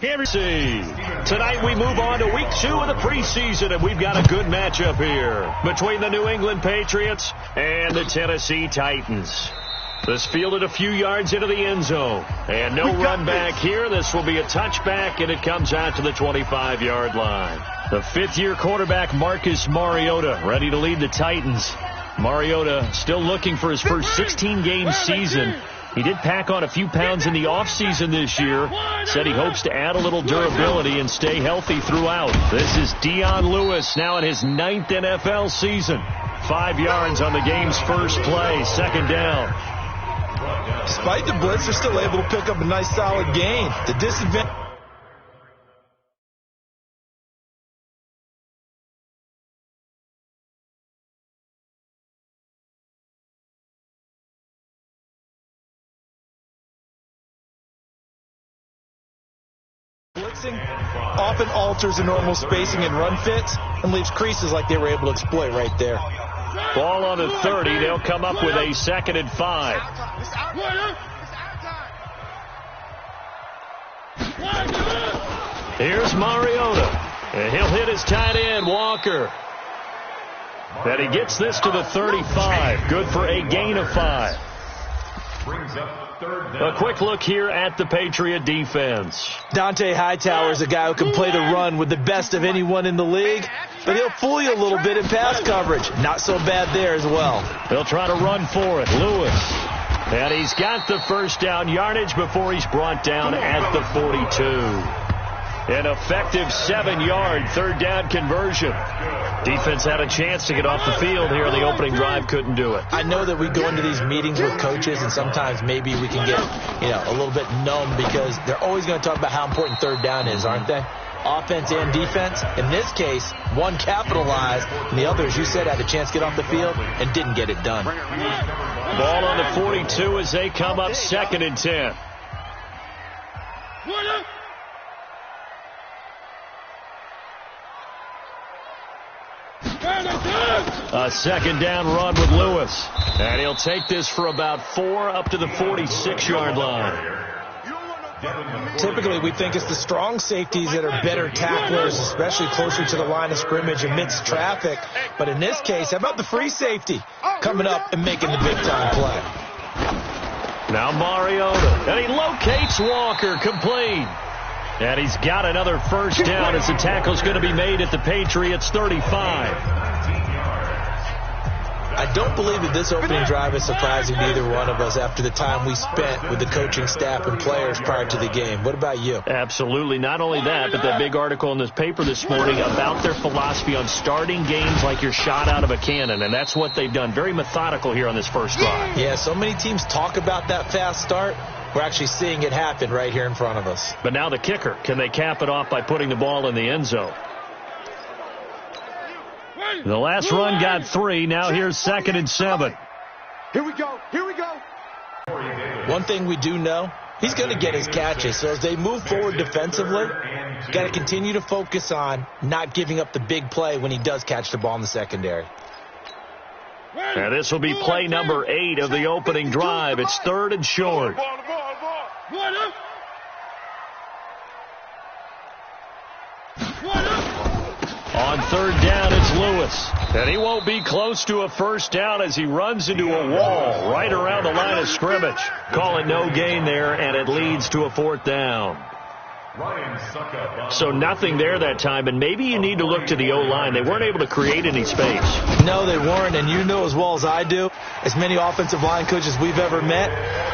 Tonight we move on to week 2 of the preseason, and we've got a good matchup here between the New England Patriots and the Tennessee Titans. This fielded a few yards into the end zone, and no run back here. This will be a touchback, and it comes out to the 25-yard line. The fifth-year quarterback, Marcus Mariota, ready to lead the Titans. Mariota still looking for his first 16-game season. He did pack on a few pounds in the offseason this year. Said he hopes to add a little durability and stay healthy throughout. This is Dion Lewis now in his 9th NFL season. 5 yards on the game's first play, second down. Despite the blitz, they're still able to pick up a nice solid gain. The disadvantage. Blitzing often alters the normal spacing and run fits and leaves creases like they were able to exploit right there. Ball on the 30. They'll come up with a 2nd and 5. Here's Mariota. And he'll hit his tight end, Walker. And he gets this to the 35. Good for a gain of 5. A quick look here at the Patriot defense. Dante Hightower is a guy who can play the run with the best of anyone in the league, but he'll fool you a little bit in pass coverage. Not so bad there as well. They'll try to run for it. Lewis. And he's got the first down yardage before he's brought down at the 42. An effective 7-yard third down conversion. Defense had a chance to get off the field here in the opening drive, couldn't do it. I know that we go into these meetings with coaches, and sometimes maybe we can get, a little bit numb because they're always going to talk about how important third down is, aren't they? Offense and defense. In this case, one capitalized, and the other, as you said, had a chance to get off the field and didn't get it done. Ball on the 42 as they come up 2nd and 10. A 2nd down run with Lewis. And he'll take this for about 4 up to the 46-yard line. Typically, we think it's the strong safeties that are better tacklers, especially closer to the line of scrimmage amidst traffic. But in this case, how about the free safety coming up and making the big-time play? Now Mariota. And he locates Walker, complete. And he's got another first down as the tackle's going to be made at the Patriots' 35. I don't believe that this opening drive is surprising to either one of us after the time we spent with the coaching staff and players prior to the game. What about you? Absolutely. Not only that, but that big article in this paper this morning about their philosophy on starting games like you're shot out of a cannon, and that's what they've done. Very methodical here on this first drive. Yeah, so many teams talk about that fast start. We're actually seeing it happen right here in front of us. But now the kicker. Can they cap it off by putting the ball in the end zone? The last run got 3. Now here's 2nd and 7. Here we go. Here we go. One thing we do know, he's going to get his catches. So as they move forward defensively, got to continue to focus on not giving up the big play when he does catch the ball in the secondary. And this will be play number 8 of the opening drive. It's 3rd and short. On 3rd down, it's Lewis. And he won't be close to a first down as he runs into a wall right around the line of scrimmage. Call it no gain there, and it leads to a 4th down. So nothing there that time, and maybe you need to look to the O-line. They weren't able to create any space. No, they weren't, and you know as well as I do, as many offensive line coaches we've ever met,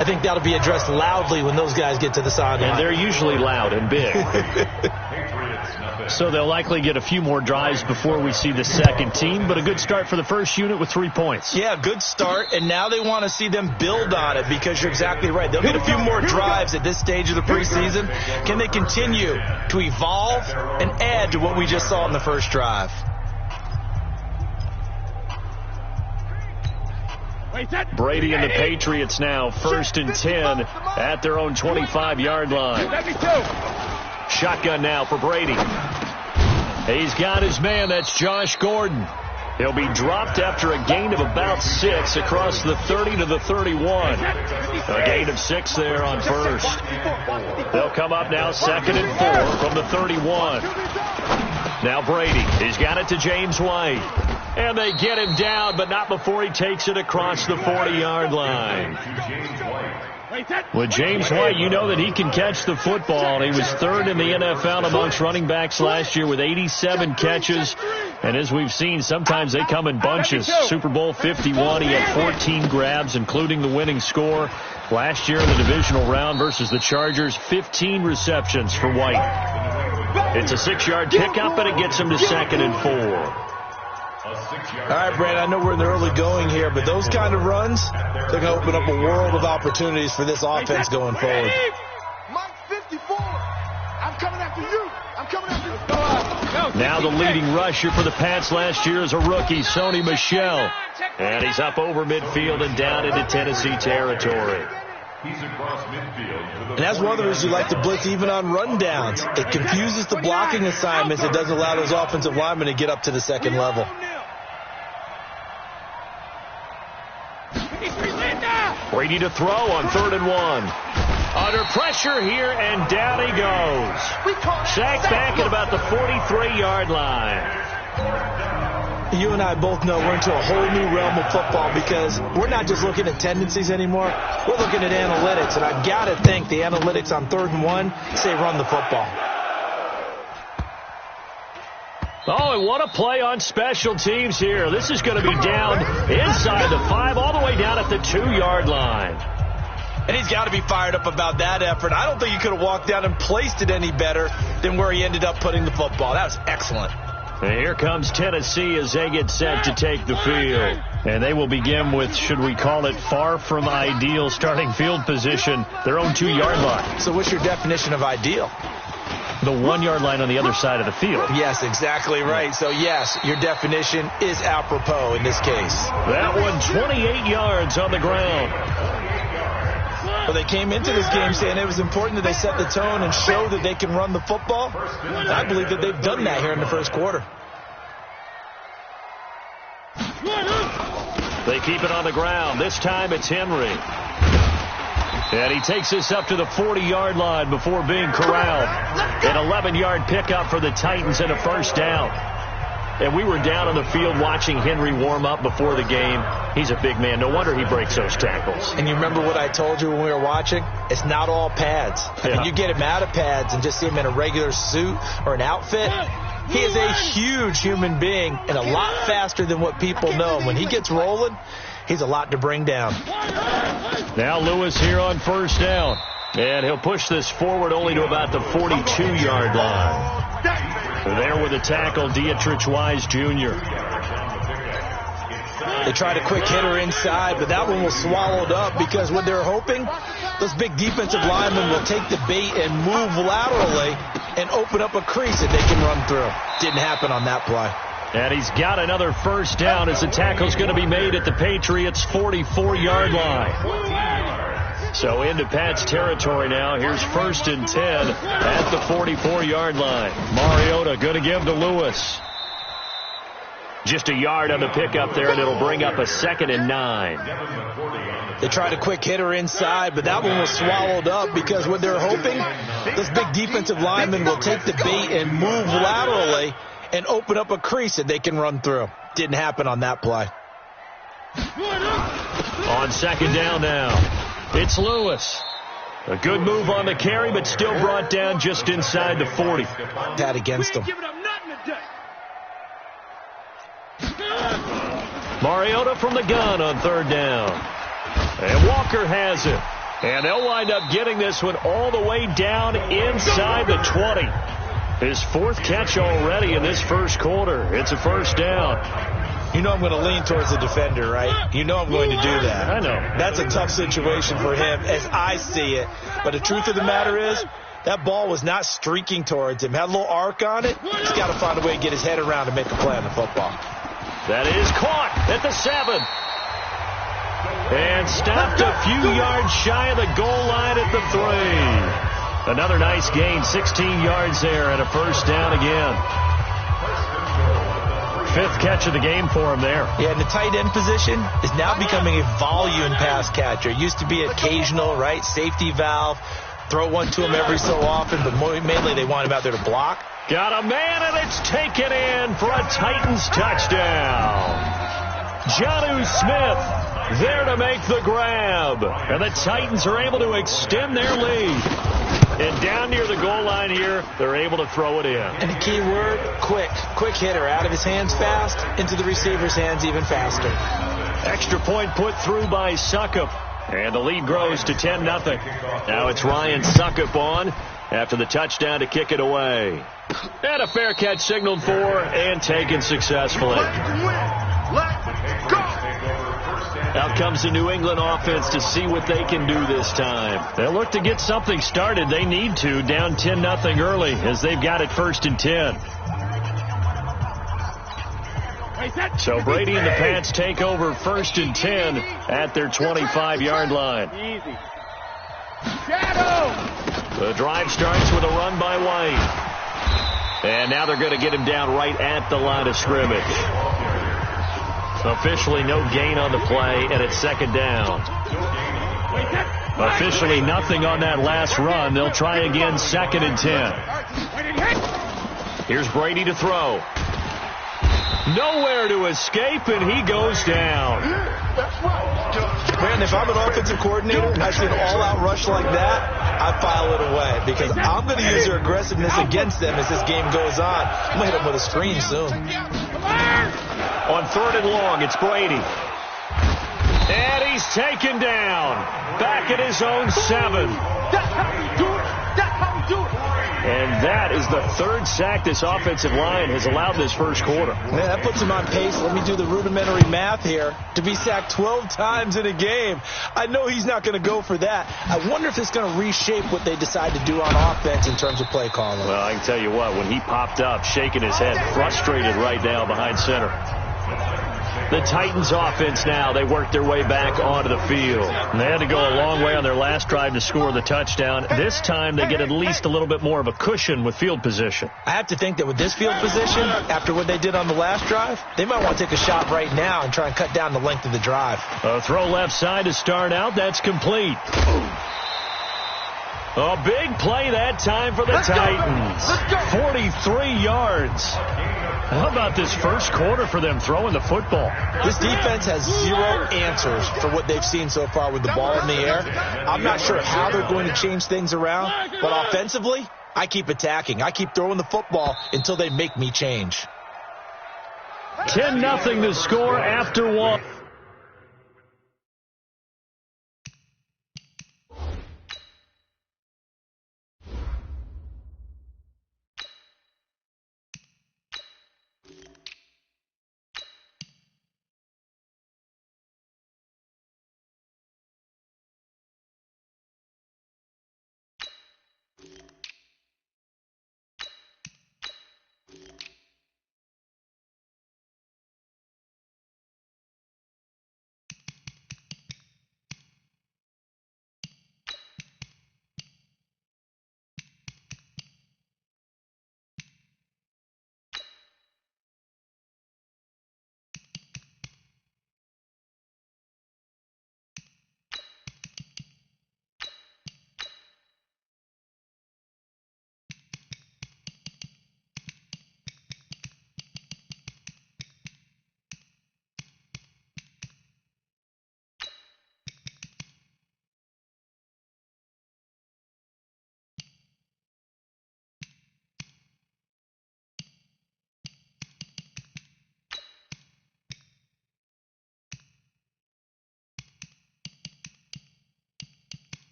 I think that'll be addressed loudly when those guys get to the sideline. And they're usually loud and big. So they'll likely get a few more drives before we see the second team, but a good start for the first unit with 3 points. Yeah, good start, and now they want to see them build on it because you're exactly right. They'll get a few more drives at this stage of the preseason. Can they continue to evolve and add to what we just saw in the first drive? Brady and the Patriots now 1st and 10 at their own 25-yard line. Shotgun now for Brady. He's got his man. That's Josh Gordon. He'll be dropped after a gain of about 6 across the 30 to the 31. A gain of 6 there on first. They'll come up now 2nd and 4 from the 31. Now Brady. He's got it to James White. And they get him down, but not before he takes it across the 40-yard line. With James White, you know that he can catch the football. He was 3rd in the NFL amongst running backs last year with 87 catches. And as we've seen, sometimes they come in bunches. Super Bowl 51, he had 14 grabs, including the winning score. Last year in the divisional round versus the Chargers, 15 receptions for White. It's a 6-yard pickup, and it gets him to 2nd and 4. All right, Brandon, I know we're in the early going here, but those kind of runs, they're going to open up a world of opportunities for this offense going forward. Mike 54. I'm coming after you. I'm coming after you. Now the leading rusher for the Pats last year is a rookie, Sony Michel. And he's up over midfield and down into Tennessee territory. And that's one of the reasons you like to blitz even on rundowns. It confuses the blocking assignments. It doesn't allow those offensive linemen to get up to the second level. Brady to throw on 3rd and 1. Under pressure here, and down he goes. Sacked back at about the 43-yard line. You and I both know we're into a whole new realm of football because we're not just looking at tendencies anymore. We're looking at analytics, and I've got to think the analytics on 3rd and 1 say run the football. Oh, and what a play on special teams here. This is going to be down inside the 5, all the way down at the 2-yard line. And he's got to be fired up about that effort. I don't think he could have walked down and placed it any better than where he ended up putting the football. That was excellent. And here comes Tennessee as they get set to take the field. And they will begin with, should we call it, far from ideal starting field position, their own 2-yard line. So what's your definition of ideal? The 1-yard line on the other side of the field. Yes, exactly right. So, yes, your definition is apropos in this case. That one 28 yards on the ground. Well, they came into this game saying it was important that they set the tone and show that they can run the football. I believe that they've done that here in the first quarter. They keep it on the ground. This time it's Henry. And he takes this up to the 40-yard line before being corralled. An 11-yard pickup for the Titans and a first down. And we were down on the field watching Henry warm up before the game. He's a big man. No wonder he breaks those tackles. And you remember what I told you when we were watching? It's not all pads. I mean, you get him out of pads and just see him in a regular suit or an outfit. He is a huge human being and a lot faster than what people know. And when he gets rolling, he's a lot to bring down. Now Lewis here on first down. And he'll push this forward only to about the 42-yard line. There with a tackle, Dietrich Wise Jr. They tried a quick hitter inside, but that one was swallowed up because what they're hoping, those big defensive linemen will take the bait and move laterally and open up a crease that they can run through. Didn't happen on that play. And he's got another first down as the tackle's going to be made at the Patriots' 44-yard line. So into Pat's territory now. Here's 1st and 10 at the 44-yard line. Mariota going to give to Lewis. Just a yard on the pickup there, and it'll bring up a 2nd and 9. They tried a quick hitter inside, but that one was swallowed up because what they're hoping, those big defensive linemen will take the bait and move laterally and open up a crease that they can run through. Didn't happen on that play. On 2nd down now. It's Lewis. A good move on the carry, but still brought down just inside the 40. That against him. Mariota from the gun on 3rd down. And Walker has it. And they'll wind up getting this one all the way down inside the 20. His 4th catch already in this first quarter. It's a first down. You know I'm going to lean towards the defender, right? You know I'm going to do that. I know. That's a tough situation for him as I see it. But the truth of the matter is, that ball was not streaking towards him. Had a little arc on it. He's got to find a way to get his head around and make a play on the football. That is caught at the 7. And stopped a few yards shy of the goal line at the 3. Another nice gain, 16 yards there, and a first down again. fifth catch of the game for him there. Yeah, and the tight end position is now becoming a volume pass catcher. It used to be occasional, right? Safety valve. Throw one to him every so often, but mainly they want him out there to block. Got a man, and it's taken in for a Titans touchdown. Jonnu Smith there to make the grab. And the Titans are able to extend their lead. And down near the goal line here, they're able to throw it in. And the key word, quick. Quick hitter. Out of his hands fast, into the receiver's hands even faster. Extra point put through by Suckup. And the lead grows to 10-0. Now it's Ryan Suckup on after the touchdown to kick it away. And a fair catch signaled for and taken successfully. Out comes the New England offense to see what they can do this time. They'll look to get something started. They need to, down 10-0 early as they've got it 1st and 10. So Brady and the Pats take over 1st and 10 at their 25-yard line. Easy. Shadow. The drive starts with a run by White. And now they're going to get him down right at the line of scrimmage. Officially no gain on the play, and it's 2nd down. Officially nothing on that last run. They'll try again 2nd and 10. Here's Brady to throw. Nowhere to escape, and he goes down. Man, if I'm an offensive coordinator and I see an all-out rush like that, I file it away because I'm going to use their aggressiveness against them as this game goes on. I'm going to hit them with a screen soon. On 3rd and long, it's Brady. And he's taken down. Back at his own 7. That's how we do it. That's how we do it. And that is the 3rd sack this offensive line has allowed this first quarter. Man, that puts him on pace. Let me do the rudimentary math here. To be sacked 12 times in a game. I know he's not going to go for that. I wonder if it's going to reshape what they decide to do on offense in terms of play calling. Well, I can tell you what, when he popped up, shaking his head, frustrated right now behind center. The Titans offense now, they work their way back onto the field. And they had to go a long way on their last drive to score the touchdown. This time they get at least a little bit more of a cushion with field position. I have to think that with this field position, after what they did on the last drive, they might want to take a shot right now and try and cut down the length of the drive. A throw left side to start out. That's complete. A big play that time for the Titans. 43 yards. How about this first quarter for them throwing the football? This defense has zero answers for what they've seen so far with the ball in the air. I'm not sure how they're going to change things around, but offensively, I keep attacking. I keep throwing the football until they make me change. 10-0 to score after 1.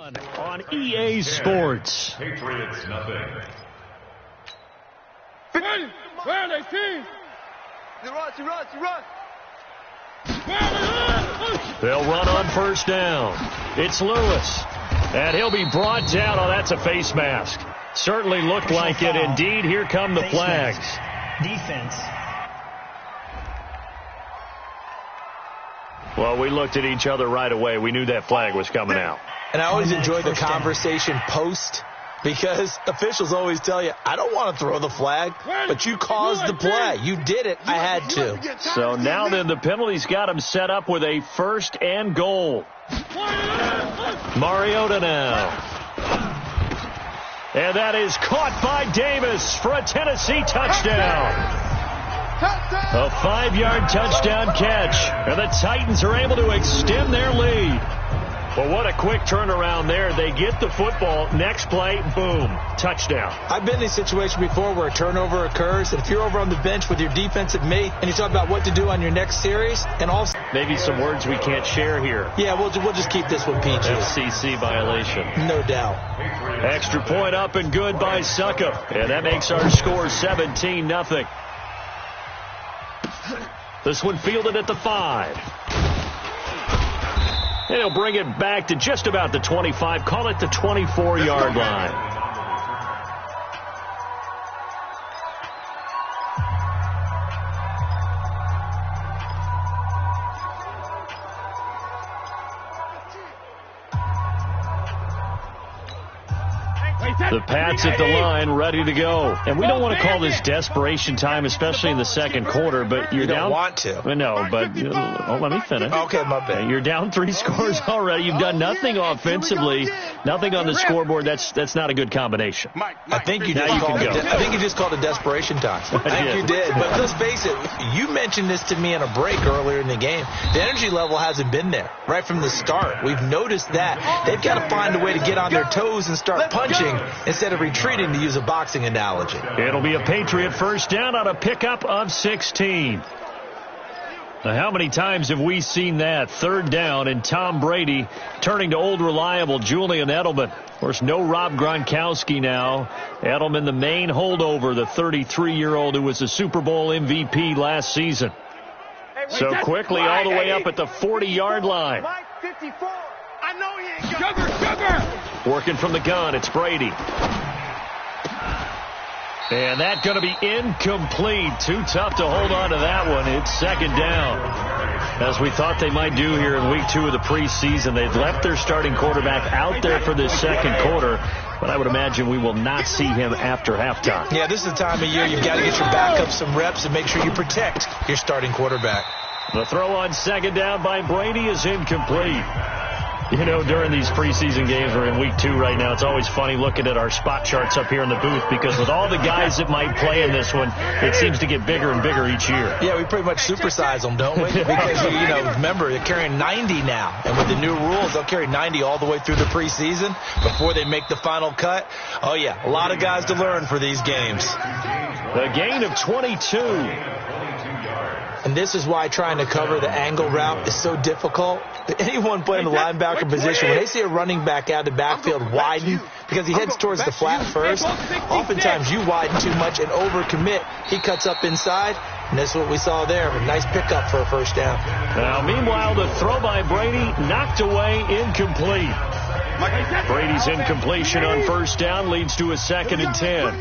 On EA Sports. Patriots nothing. Where are they, team? He runs. They'll run on first down. It's Lewis. And he'll be brought down. Oh, that's a face mask. Certainly looked like it. Indeed, here come the flags. Defense. Well, we looked at each other right away. We knew that flag was coming out. And I always enjoy the conversation post, because officials always tell you, I don't want to throw the flag, but you caused the play. You did it. I had to. So now then the penalty's got him set up with a 1st and goal. Mariota now. And that is caught by Davis for a Tennessee touchdown. A 5-yard touchdown catch. And the Titans are able to extend their lead. Well, what a quick turnaround there. They get the football. Next play, boom, touchdown. I've been in a situation before where a turnover occurs, and if you're over on the bench with your defensive mate and you talk about what to do on your next series, and also maybe some words we can't share here. Yeah, we'll just keep this one PG. FCC violation. No doubt. Extra point up and good by Suckup. And that makes our score 17-0. This one fielded at the 5. And he'll bring it back to just about the 25. Call it the 24-yard line. The Pats at the line, ready to go. And we don't want to call this desperation time, especially in the second quarter, but you're down. You don't want to. No, but let me finish. Okay, my bad. You're down 3 scores already. You've done nothing offensively, nothing on the scoreboard. That's not a good combination. I think you just called it desperation time. I think you did. But let's face it, you mentioned this to me in a break earlier in the game. The energy level hasn't been there right from the start. We've noticed that. They've got to find a way to get on their toes and start punching instead of retreating, to use a boxing analogy. It'll be a Patriot first down on a pickup of 16. Now, how many times have we seen that? 3rd down, and Tom Brady turning to old reliable Julian Edelman. Of course, no Rob Gronkowski now. Edelman, the main holdover, the 33-year-old who was a Super Bowl MVP last season. So quickly all the way up at the 40-yard line. I know he ain't got Working from the gun, it's Brady. And that's going to be incomplete. Too tough to hold on to that one. It's 2nd down. As we thought they might do here in week 2 of the preseason, they've left their starting quarterback out there for this second quarter, but I would imagine we will not see him after halftime. Yeah, this is the time of year you've got to get your backup some reps and make sure you protect your starting quarterback. The throw on 2nd down by Brady is incomplete. You know, during these preseason games, we're in week 2 right now, it's always funny looking at our spot charts up here in the booth, because with all the guys that might play in this one, it seems to get bigger and bigger each year. Yeah, we pretty much supersize them, don't we? Because, remember, they're carrying 90 now. And with the new rules, they'll carry 90 all the way through the preseason before they make the final cut. Oh, yeah, a lot of guys to learn for these games. The gain of 22. And this is why trying to cover the angle route is so difficult. Anyone playing the linebacker position, when they see a running back out of the backfield widen, because he heads towards the flat first, oftentimes you widen too much and overcommit. He cuts up inside, and that's what we saw there. A nice pickup for a first down. Now, meanwhile, the throw by Brady knocked away, incomplete. Brady's incompletion on first down leads to a 2nd and 10.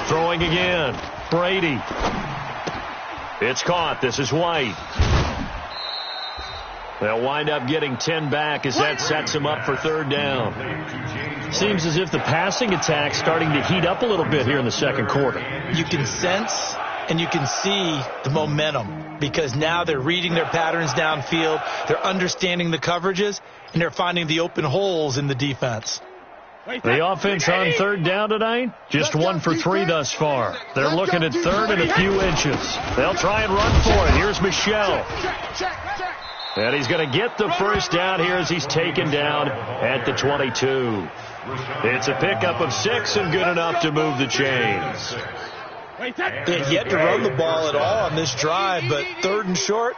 Throwing again. Brady. It's caught. This is White. They'll wind up getting 10 back as that sets them up for 3rd down. Seems as if the passing attack's starting to heat up a little bit here in the second quarter. You can sense and you can see the momentum, because now they're reading their patterns downfield, they're understanding the coverages, and they're finding the open holes in the defense. The offense on 3rd down tonight, just 1 for 3 thus far. They're looking at 3rd and a few inches. They'll try and run for it. Here's Michelle. And he's going to get the first down here as he's taken down at the 22. It's a pickup of 6 and good enough to move the chains. He had to run the ball at all on this drive, but 3rd and short,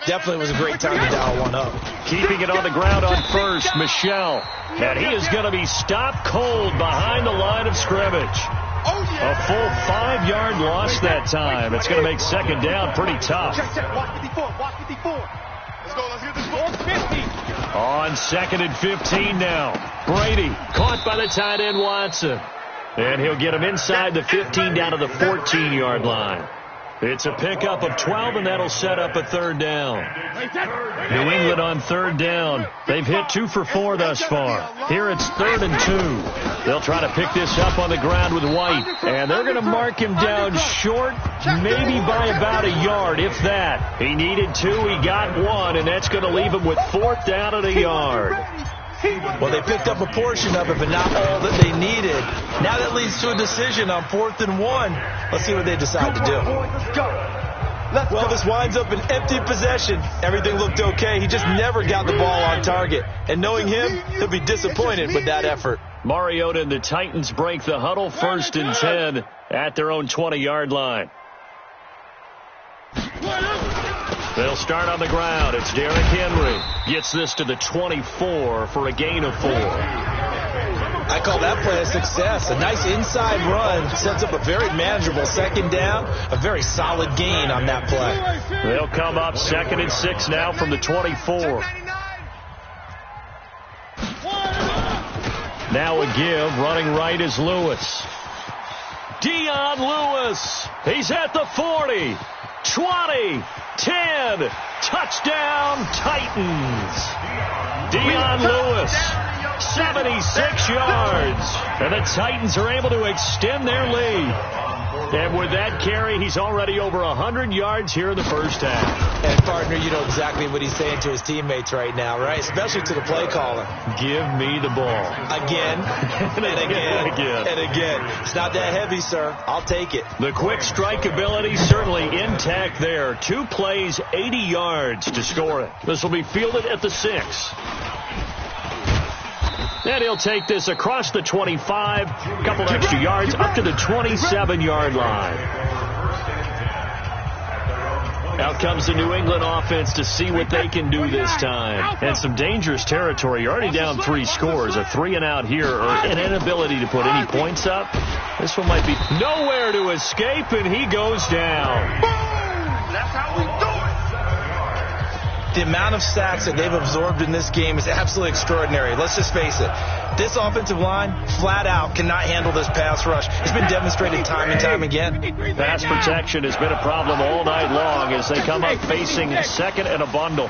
definitely was a great time to dial one up. Keeping it on the ground on first, Michel. And he is going to be stopped cold behind the line of scrimmage. A full 5-yard loss that time. It's going to make 2nd down pretty tough. On 2nd and 15 now. Brady caught by the tight end Watson. And he'll get him inside the 15 down to the 14-yard line. It's a pickup of 12, and that'll set up a 3rd down. New England on 3rd down. They've hit 2 for 4 thus far. Here it's 3rd and 2. They'll try to pick this up on the ground with White. And they're going to mark him down short, maybe by about a yard, if that. He needed 2, he got 1, and that's going to leave him with 4th down and a yard. Well, they picked up a portion of it, but not all that they needed. Now that leads to a decision on 4th and 1. Let's see what they decide to do. Well, this winds up an empty possession. Everything looked okay. He just never got the ball on target. And knowing him, he'll be disappointed with that effort. Mariota and the Titans break the huddle, 1st and 10 at their own 20-yard line. They'll start on the ground. It's Derrick Henry. Gets this to the 24 for a gain of 4. I call that play a success. A nice inside run sets up a very manageable 2nd down. A very solid gain on that play. They'll come up 2nd and 6 now from the 24. Now a give. Running right is Lewis. Dion Lewis. He's at the 40. 20. 10. Touchdown, Titans. Dion Lewis, 76 yards. And the Titans are able to extend their lead. And with that carry, he's already over 100 yards here in the first half. And, partner, you know exactly what he's saying to his teammates right now, right? Especially to the play caller. Give me the ball. Again, and again, and again. It's not that heavy, sir. I'll take it. The quick strike ability certainly intact there. 2 plays, 80 yards to score it. This will be fielded at the 6. And he'll take this across the 25, a couple extra yards, up to the 27-yard line. Out comes the New England offense to see what they can do this time. And some dangerous territory. You're already down 3 scores. A 3-and-out here, or an inability to put any points up. This one might be nowhere to escape, and he goes down. Boom! That's how we do it. The amount of sacks that they've absorbed in this game is absolutely extraordinary. Let's just face it. This offensive line, flat out, cannot handle this pass rush. It's been demonstrated time and time again. Pass protection has been a problem all night long as they come up facing 2nd and a bundle.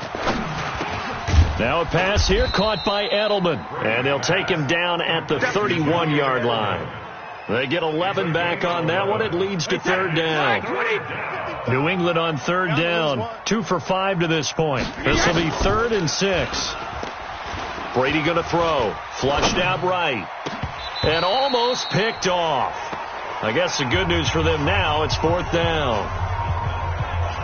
Now a pass here caught by Edelman. And they'll take him down at the 31-yard line. They get 11 back on that one. It leads to 3rd down. New England on 3rd down. 2 for 5 to this point. This will be 3rd and 6. Brady going to throw. Flushed out right. And almost picked off. I guess the good news for them now, it's 4th down.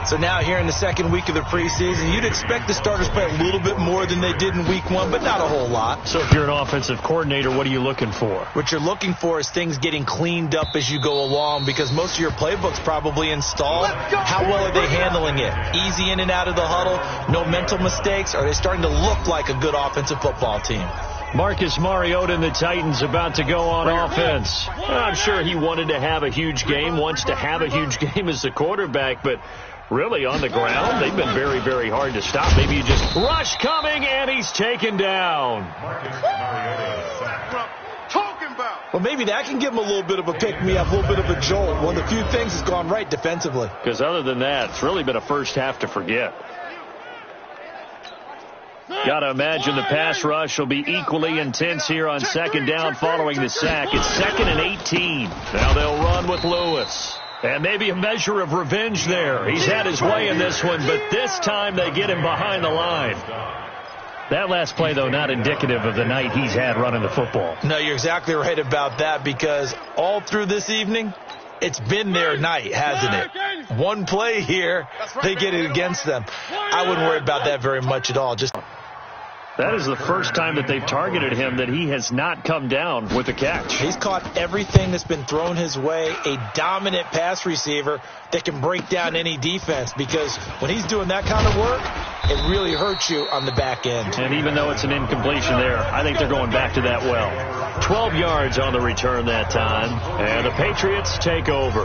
So now here in the 2nd week of the preseason, you'd expect the starters to play a little bit more than they did in week 1, but not a whole lot. So if you're an offensive coordinator, what are you looking for? What you're looking for is things getting cleaned up as you go along, because most of your playbook's probably installed. How well are they handling it? Easy in and out of the huddle? No mental mistakes? Are they starting to look like a good offensive football team? Marcus Mariota and the Titans about to go on offense. I'm sure he wanted to have a huge game, wants to have a huge game as the quarterback, but really on the ground, they've been very, very hard to stop. Maybe you just rush coming, and he's taken down. Well, maybe that can give him a little bit of a pick-me-up, a little bit of a jolt. One of the few things that's gone right defensively. Because other than that, it's really been a first half to forget. Got to imagine the pass rush will be equally intense here on 2nd down following the sack. It's 2nd and 18. Now they'll run with Lewis. And maybe a measure of revenge there. He's had his way in this one, but this time they get him behind the line. That last play, though, not indicative of the night he's had running the football. No, you're exactly right about that, because all through this evening, it's been their night, hasn't it? One play here, they get it against them. I wouldn't worry about that very much at all. That is the first time that they've targeted him that he has not come down with a catch. He's caught everything that's been thrown his way. A dominant pass receiver that can break down any defense, because when he's doing that kind of work, it really hurts you on the back end. And even though it's an incompletion there, I think they're going back to that well. 12 yards on the return that time, and the Patriots take over.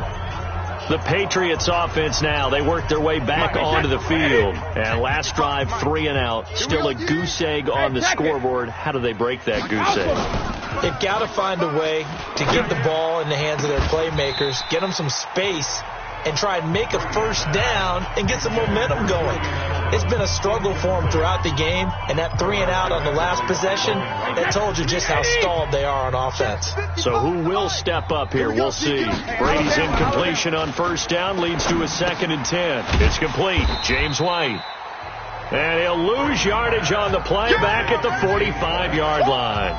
The Patriots offense now, they work their way back onto the field. And last drive, 3 and out. Still a goose egg on the scoreboard. How do they break that goose egg? They've got to find a way to get the ball in the hands of their playmakers, get them some space, and try and make a first down and get some momentum going. It's been a struggle for them throughout the game, and that 3 and out on the last possession, that told you just how stalled they are on offense. So who will step up here? We'll see. Brady's incompletion on first down leads to a 2nd and 10. It's complete. James White. And he'll lose yardage on the play back at the 45-yard line.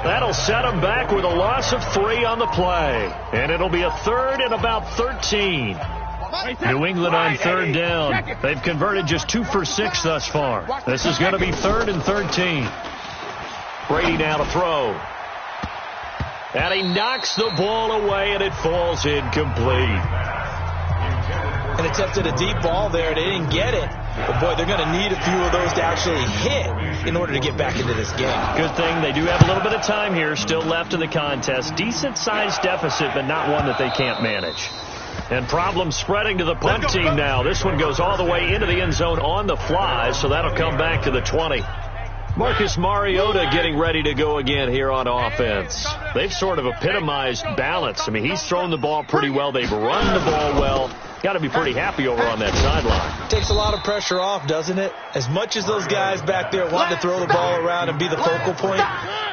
That'll set him back with a loss of 3 on the play. And it'll be a 3rd and about 13. New England on 3rd down. They've converted just 2 for 6 thus far. This is going to be 3rd and 13. Brady now to throw. And he knocks the ball away, and it falls incomplete. And attempted a deep ball there. They didn't get it. But, boy, they're going to need a few of those to actually hit in order to get back into this game. Good thing they do have a little bit of time here still left in the contest. Decent-sized deficit, but not one that they can't manage. And problems spreading to the punt team now. This one goes all the way into the end zone on the fly, so that'll come back to the 20. Marcus Mariota getting ready to go again here on offense. They've sort of epitomized balance. I mean, he's thrown the ball pretty well. They've run the ball well. Got to be pretty happy over on that sideline. Takes a lot of pressure off, doesn't it? As much as those guys back there want to throw the ball around and be the focal point,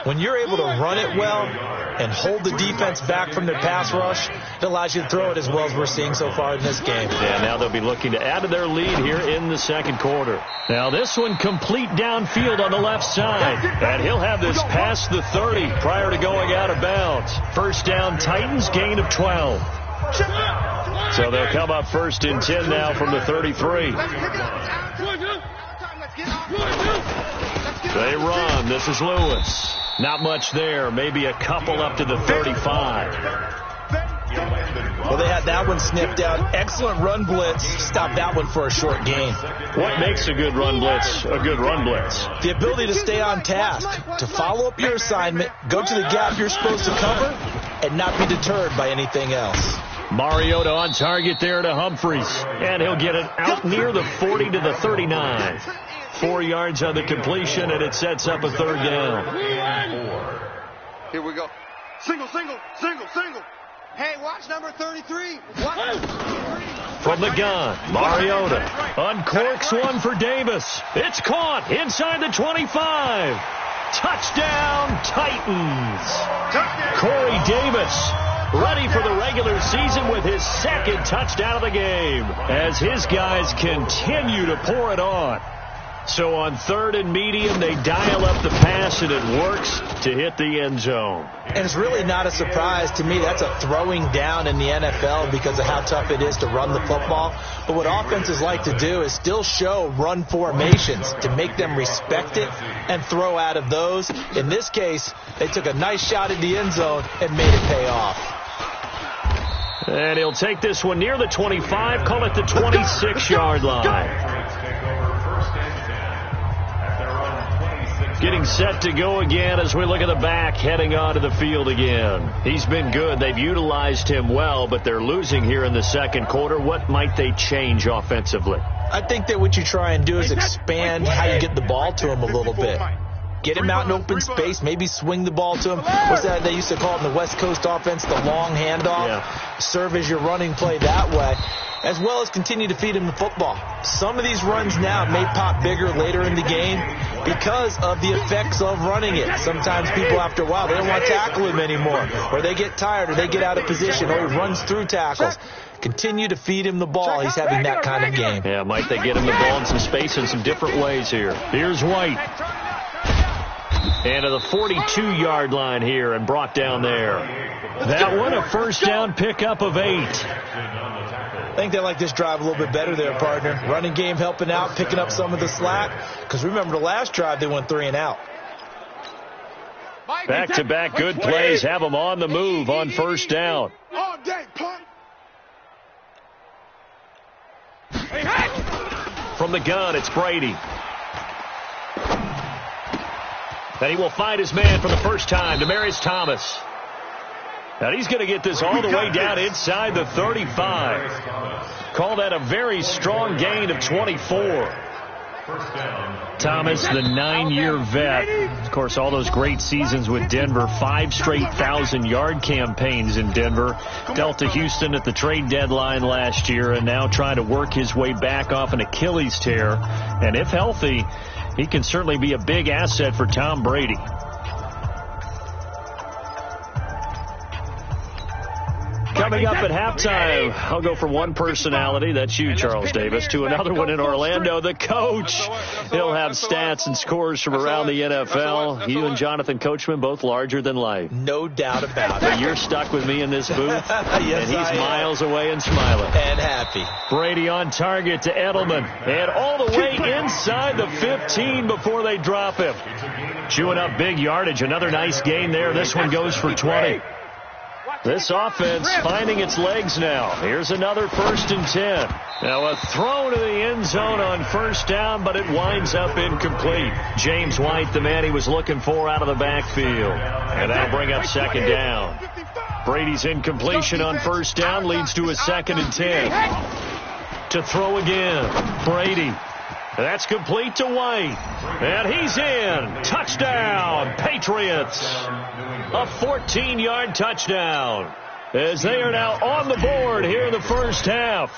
when you're able to run it well and hold the defense back from their pass rush, it allows you to throw it as well as we're seeing so far in this game. Yeah, now they'll be looking to add to their lead here in the 2nd quarter. Now this one complete downfield on the left side. And he'll have this past the 30 prior to going out of bounds. First down, Titans, gain of 12. So they'll come up 1st and 10 now from the 33. They run. This is Lewis. Not much there. Maybe a couple up to the 35. Well, they had that one snipped out. Excellent run blitz. Stopped that one for a short gain. What makes a good run blitz a good run blitz? The ability to stay on task, to follow up your assignment, go to the gap you're supposed to cover, and not be deterred by anything else. Mariota on target there to Humphries. And he'll get it out near the 40 to the 39. 4 yards on the completion, and it sets up a 3rd down. Here we go. Single, single, single, single. Hey, watch number 33. Watch. From the gun, Mariota uncorks one for Davis. It's caught inside the 25. Touchdown, Titans. Corey Davis ready for the regular season with his 2nd touchdown of the game as his guys continue to pour it on. So on 3rd and medium, they dial up the pass, and it works to hit the end zone. And it's really not a surprise to me. That's a throwing down in the NFL because of how tough it is to run the football. But what offenses like to do is still show run formations to make them respect it and throw out of those. In this case, they took a nice shot at the end zone and made it pay off. And he'll take this one near the 25, call it the 26-yard line. Getting set to go again as we look at the back heading onto the field again. He's been good. They've utilized him well, but they're losing here in the 2nd quarter. What might they change offensively? I think that what you try and do is expand how you get the ball to him a little bit. Get him out in open space, maybe swing the ball to him. What's that they used to call it in the West Coast offense, the long handoff? Yeah. Serve as your running play that way, as well as continue to feed him the football. Some of these runs now may pop bigger later in the game because of the effects of running it. Sometimes people, after a while, they don't want to tackle him anymore, or they get tired, or they get out of position, or he runs through tackles. Continue to feed him the ball. He's having that kind of game. Yeah, might they get him the ball in some space in some different ways here. Here's White. And to the 42-yard line here and brought down there. That one a first down pickup of 8. I think they like this drive a little bit better there, partner. Running game helping out, picking up some of the slack. Because remember, the last drive they went 3 and out. Back-to-back good plays have them on the move on first down. All day, punk. From the gun, it's Brady. And he will find his man for the first time, Demaryius Thomas. And he's going to get this all the way down inside the 35. Call that a very strong gain of 24. Thomas, the 9-year vet. Of course, all those great seasons with Denver. 5 straight 1,000-yard campaigns in Denver. Dealt to Houston at the trade deadline last year and now trying to work his way back off an Achilles tear. And if healthy, he can certainly be a big asset for Tom Brady. Coming up at halftime, I'll go from one personality, that's you, Charles Davis, to another one in Orlando, the coach. He'll have stats and scores from around the NFL. You and Jonathan Coachman, both larger than life. No doubt about it. But you're stuck with me in this booth, yes, and he's miles away and smiling. And happy. Brady on target to Edelman, and all the way inside the 15 before they drop him. Chewing up big yardage, another nice gain there. This one goes for 20. This offense finding its legs now. Here's another 1st and 10. Now a throw to the end zone on first down, but it winds up incomplete. James White, the man he was looking for out of the backfield. And that'll bring up 2nd down. Brady's incompletion on first down leads to a 2nd and 10. To throw again. Brady. That's complete to White. And he's in. Touchdown, Patriots. A 14-yard touchdown as they are now on the board here in the first half.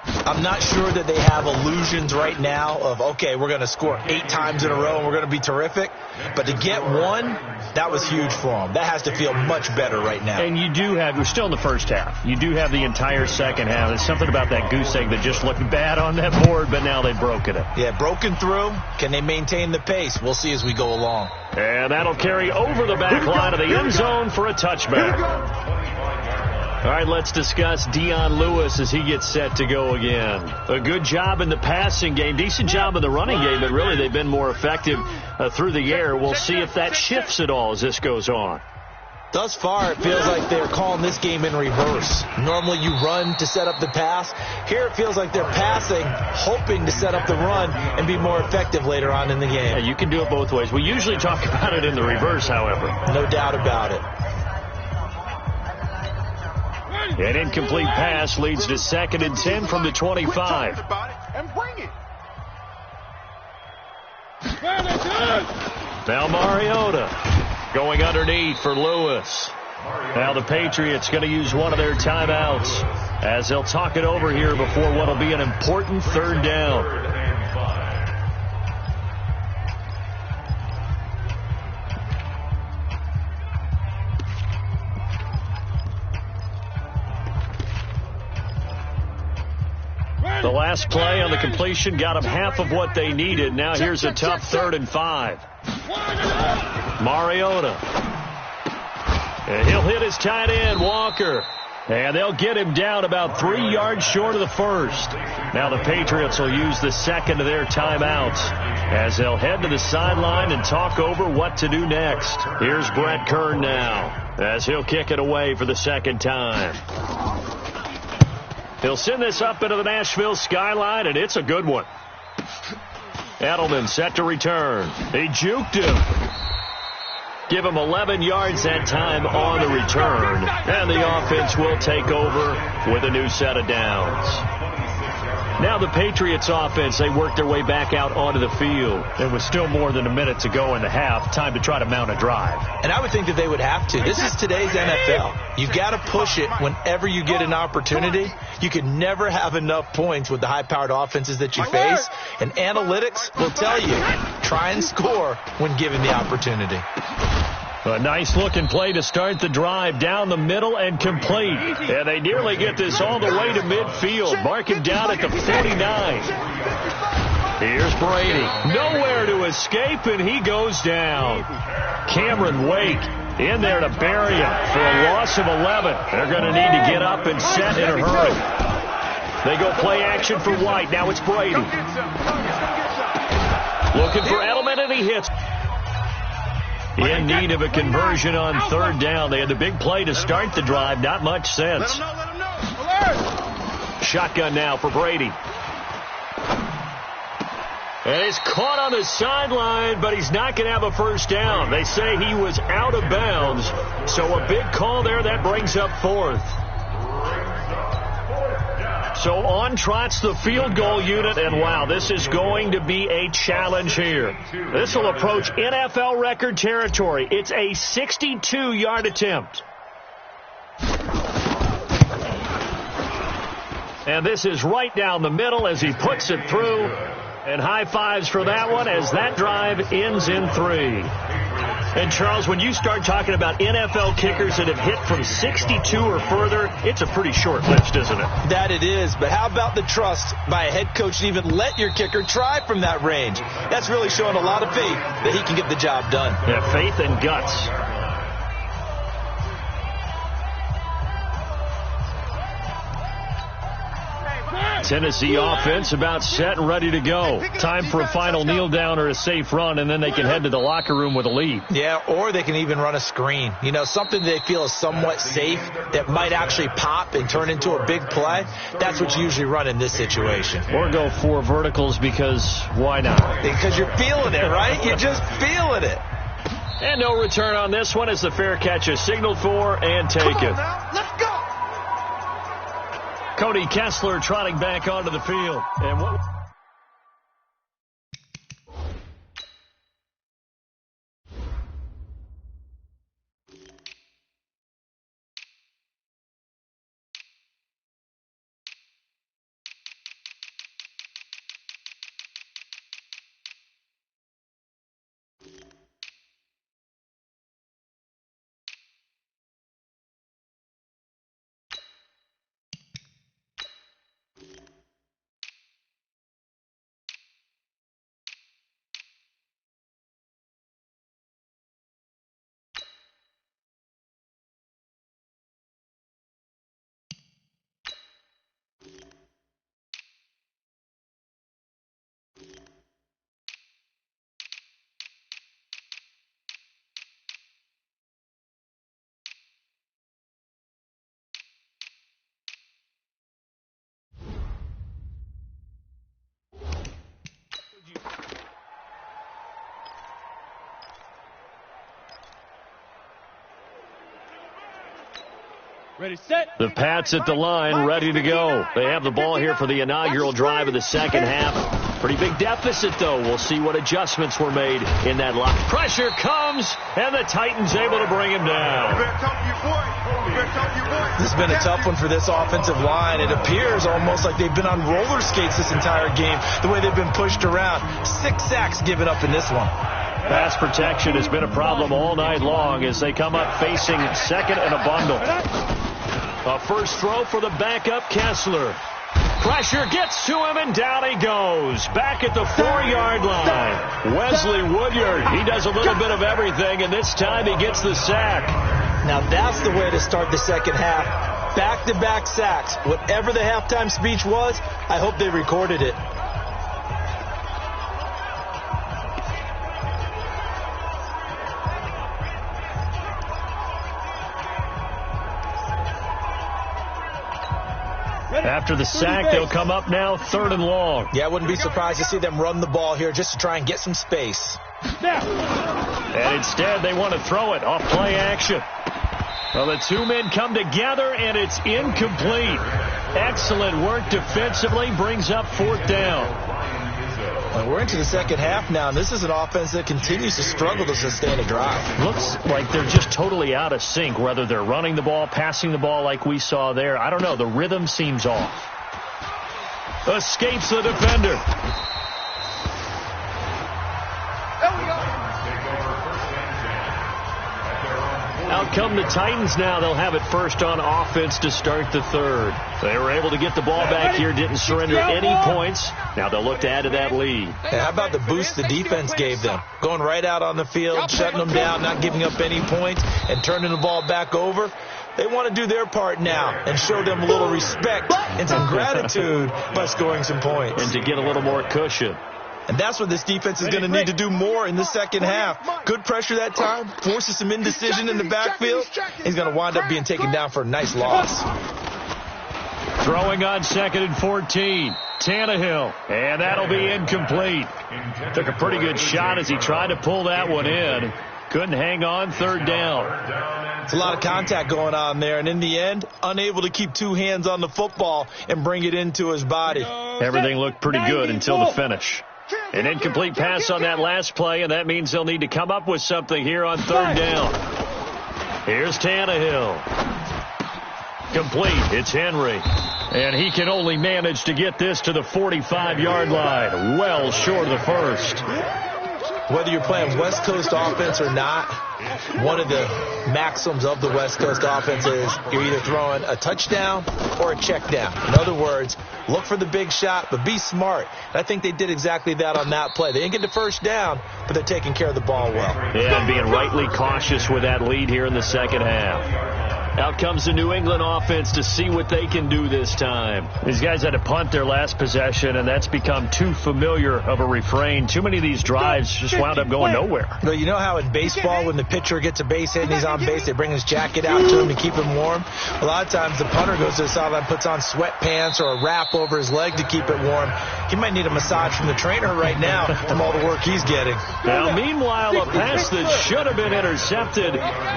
I'm not sure that they have illusions right now of, okay, we're going to score 8 times in a row and we're going to be terrific. But to get one, that was huge for them. That has to feel much better right now. And you do have, we're still in the first half. You do have the entire second half. There's something about that goose egg that just looked bad on that board, but now they've broken it. Yeah, broken through. Can they maintain the pace? We'll see as we go along. And that'll carry over the back line of the end zone for a touchback. All right, let's discuss Dion Lewis as he gets set to go again. A good job in the passing game, decent job in the running game, but really they've been more effective through the air. We'll see if that shifts at all as this goes on. Thus far, it feels like they're calling this game in reverse. Normally you run to set up the pass. Here it feels like they're passing, hoping to set up the run and be more effective later on in the game. Yeah, you can do it both ways. We usually talk about it in the reverse, however. No doubt about it. An incomplete pass leads to 2nd and 10 from the 25. Now Mariota going underneath for Lewis. Now the Patriots going to use one of their timeouts as they'll talk it over here before what will be an important 3rd down. The last play on the completion got them half of what they needed. Now here's a tough 3rd and 5. Mariota. And he'll hit his tight end, Walker. And they'll get him down about 3 yards short of the first. Now the Patriots will use the second of their timeouts as they'll head to the sideline and talk over what to do next. Here's Brett Kern now as he'll kick it away for the second time. He'll send this up into the Nashville skyline, and it's a good one. Edelman set to return. He juked him. Give him 11 yards that time on the return. And the offense will take over with a new set of downs. Now the Patriots offense, they work their way back out onto the field. There was still more than a minute to go in the half. Time to try to mount a drive. And I would think that they would have to. This is today's NFL. You've got to push it whenever you get an opportunity. You can never have enough points with the high-powered offenses that you face. And analytics will tell you, try and score when given the opportunity. A nice-looking play to start the drive down the middle and complete. And they nearly get this all the way to midfield. Mark him down at the 49. Here's Brady. Nowhere to escape, and he goes down. Cameron Wake in there to bury him for a loss of 11. They're going to need to get up and set in a hurry. They go play action for White. Now it's Brady. Looking for Edelman, and he hits. In need of a conversion on third down. They had the big play to start the drive. Not much sense. Shotgun now for Brady. And he's caught on the sideline, but he's not going to have a first down. They say he was out of bounds. So a big call there. That brings up fourth. So on trots the field goal unit, and wow, this is going to be a challenge here. This will approach NFL record territory. It's a 62-yard attempt. And this is right down the middle as he puts it through. And high fives for that one as that drive ends in 3. And, Charles, when you start talking about NFL kickers that have hit from 62 or further, it's a pretty short list, isn't it? That it is. But how about the trust by a head coach to even let your kicker try from that range? That's really showing a lot of faith that he can get the job done. Yeah, faith and guts. Tennessee offense about set and ready to go. Time for a final kneel down or a safe run, and then they can head to the locker room with a lead. Yeah, or they can even run a screen. You know, something they feel is somewhat safe that might actually pop and turn into a big play. That's what you usually run in this situation. Or go 4 verticals because why not? Because you're feeling it, right? You're just feeling it. And no return on this one as the fair catch is signaled for and taken. Let's go. Cody Kessler trotting back onto the field. And what? Ready, set. The Pats at the line, ready to go. They have the ball here for the inaugural drive of the second half. Pretty big deficit, though. We'll see what adjustments were made in that lock. Pressure comes, and the Titans able to bring him down. This has been a tough one for this offensive line. It appears almost like they've been on roller skates this entire game, the way they've been pushed around. 6 sacks given up in this one. Pass protection has been a problem all night long as they come up facing second and a bundle. A first throw for the backup Kessler. Pressure gets to him, and down he goes. Back at the 4-yard line. Wesley Woodyard, he does a little bit of everything, and this time he gets the sack. Now that's the way to start the second half. Back-to-back sacks. Whatever the halftime speech was, I hope they recorded it. After the sack, they'll come up now 3rd and long. Yeah, I wouldn't be surprised to see them run the ball here just to try and get some space. And instead, they want to throw it off play action. Well, the 2 men come together, and it's incomplete. Excellent work defensively, brings up 4th down. Well, we're into the second half now, and this is an offense that continues to struggle to sustain a drive. Looks like they're just totally out of sync, whether they're running the ball, passing the ball like we saw there. I don't know. The rhythm seems off. Escapes the defender. Now Out come the Titans now. They'll have it first on offense to start the third. They were able to get the ball back here, didn't surrender any points. Now they'll look to add to that lead. Hey, how about the boost the defense gave them? Going right out on the field, shutting them down, not giving up any points, and turning the ball back over. They want to do their part now and show them a little respect and some gratitude by scoring some points. And to get a little more cushion. And that's what this defense is going to need to do more in the second half. Good pressure that time, forces some indecision in the backfield. He's going to wind up being taken down for a nice loss. Throwing on 2nd and 14. Tannehill. And that'll be incomplete. Took a pretty good shot as he tried to pull that one in. Couldn't hang on, 3rd down. It's a lot of contact going on there, and in the end, unable to keep 2 hands on the football and bring it into his body. Everything looked pretty good until the finish. An incomplete pass on that last play, and that means they'll need to come up with something here on 3rd down. Here's Tannehill. Complete. It's Henry. And he can only manage to get this to the 45-yard line. Well short of the first. Whether you're playing West Coast offense or not, one of the maxims of the West Coast offense is you're either throwing a touchdown or a check down. In other words, look for the big shot, but be smart. And I think they did exactly that on that play. They didn't get the first down, but they're taking care of the ball well. Yeah, and being rightly cautious with that lead here in the second half. Out comes the New England offense to see what they can do this time. These guys had to punt their last possession, and that's become too familiar of a refrain. Too many of these drives just wound up going nowhere. Well, you know how in baseball when the pitcher gets a base hit and he's on base, they bring his jacket out to him to keep him warm? A lot of times the punter goes to the sideline, puts on sweatpants or a wrap over his leg to keep it warm. He might need a massage from the trainer right now from all the work he's getting. Now, meanwhile, a pass that should have been intercepted,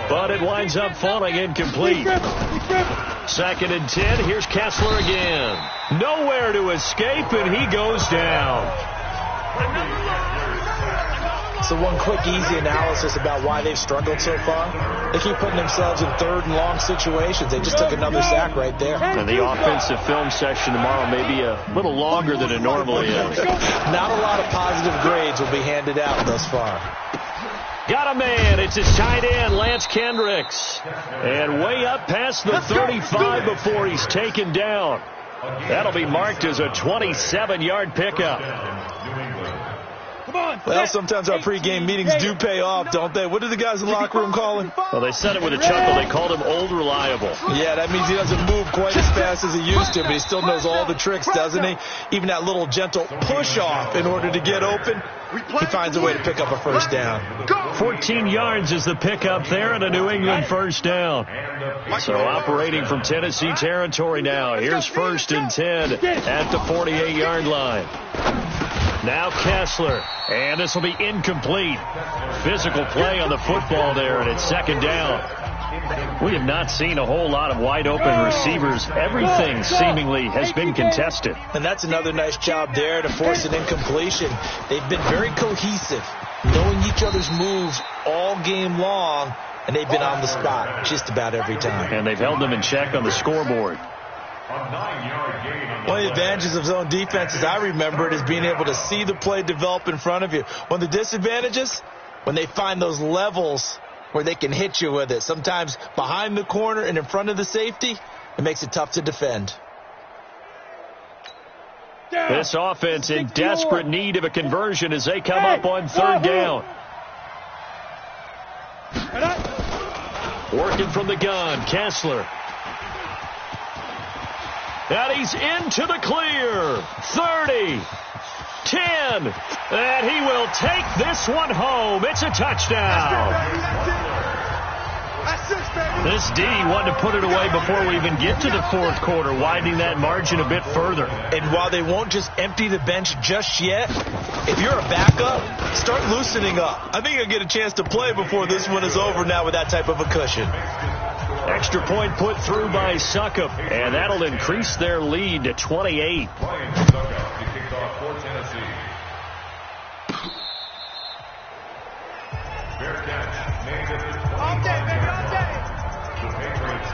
but it winds up falling incomplete. 2nd and 10. Here's Kessler again. Nowhere to escape, and he goes down. So one quick, easy analysis about why they've struggled so far. They keep putting themselves in 3rd and long situations. They just took another sack right there. And the offensive film session tomorrow may be a little longer than it normally is. Not a lot of positive grades will be handed out thus far. Got a man. It's his tight end, Lance Kendricks. And way up past the 35 before he's taken down. That'll be marked as a 27-yard pickup. Well, sometimes our pregame meetings do pay off, don't they? What do the guys in the locker room call him? Well, they said it with a chuckle. They called him Old Reliable. Yeah, that means he doesn't move quite as fast as he used to, but he still knows all the tricks, doesn't he? Even that little gentle push-off in order to get open, he finds a way to pick up a first down. 14 yards is the pickup there and a New England first down. So operating from Tennessee territory now. Here's 1st and 10 at the 48-yard line. Now Kessler, and this will be incomplete. Physical play on the football there, and it's 2nd down. We have not seen a whole lot of wide-open receivers. Everything seemingly has been contested. And that's another nice job there to force an incompletion. They've been very cohesive, knowing each other's moves all game long, and they've been on the spot just about every time. And they've held them in check on the scoreboard. One of the advantages of zone defense, as I remember it, is being able to see the play develop in front of you. One of the disadvantages, when they find those levels where they can hit you with it. Sometimes behind the corner and in front of the safety, it makes it tough to defend. This offense in desperate need of a conversion as they come up on 3rd down. Working from the gun, Kessler. And he's into the clear. 30, 10, and he will take this one home. It's a touchdown. This D wanted to put it away before we even get to the 4th quarter, widening that margin a bit further. And while they won't just empty the bench just yet, if you're a backup, start loosening up. I think you'll get a chance to play before this one is over now with that type of a cushion. Extra point put through by Suckup, and that'll increase their lead to 28.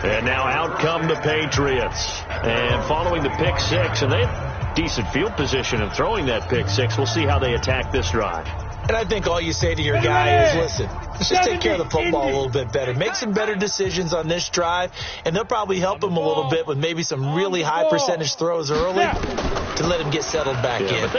And now out come the Patriots. And following the pick six, and they have decent field position in throwing that pick six. We'll see how they attack this drive. And I think all you say to your guy is, listen, let's just take care of the football a little bit better. Make some better decisions on this drive, and they'll probably help him a little bit with maybe some really high percentage throws early to let him get settled back in. But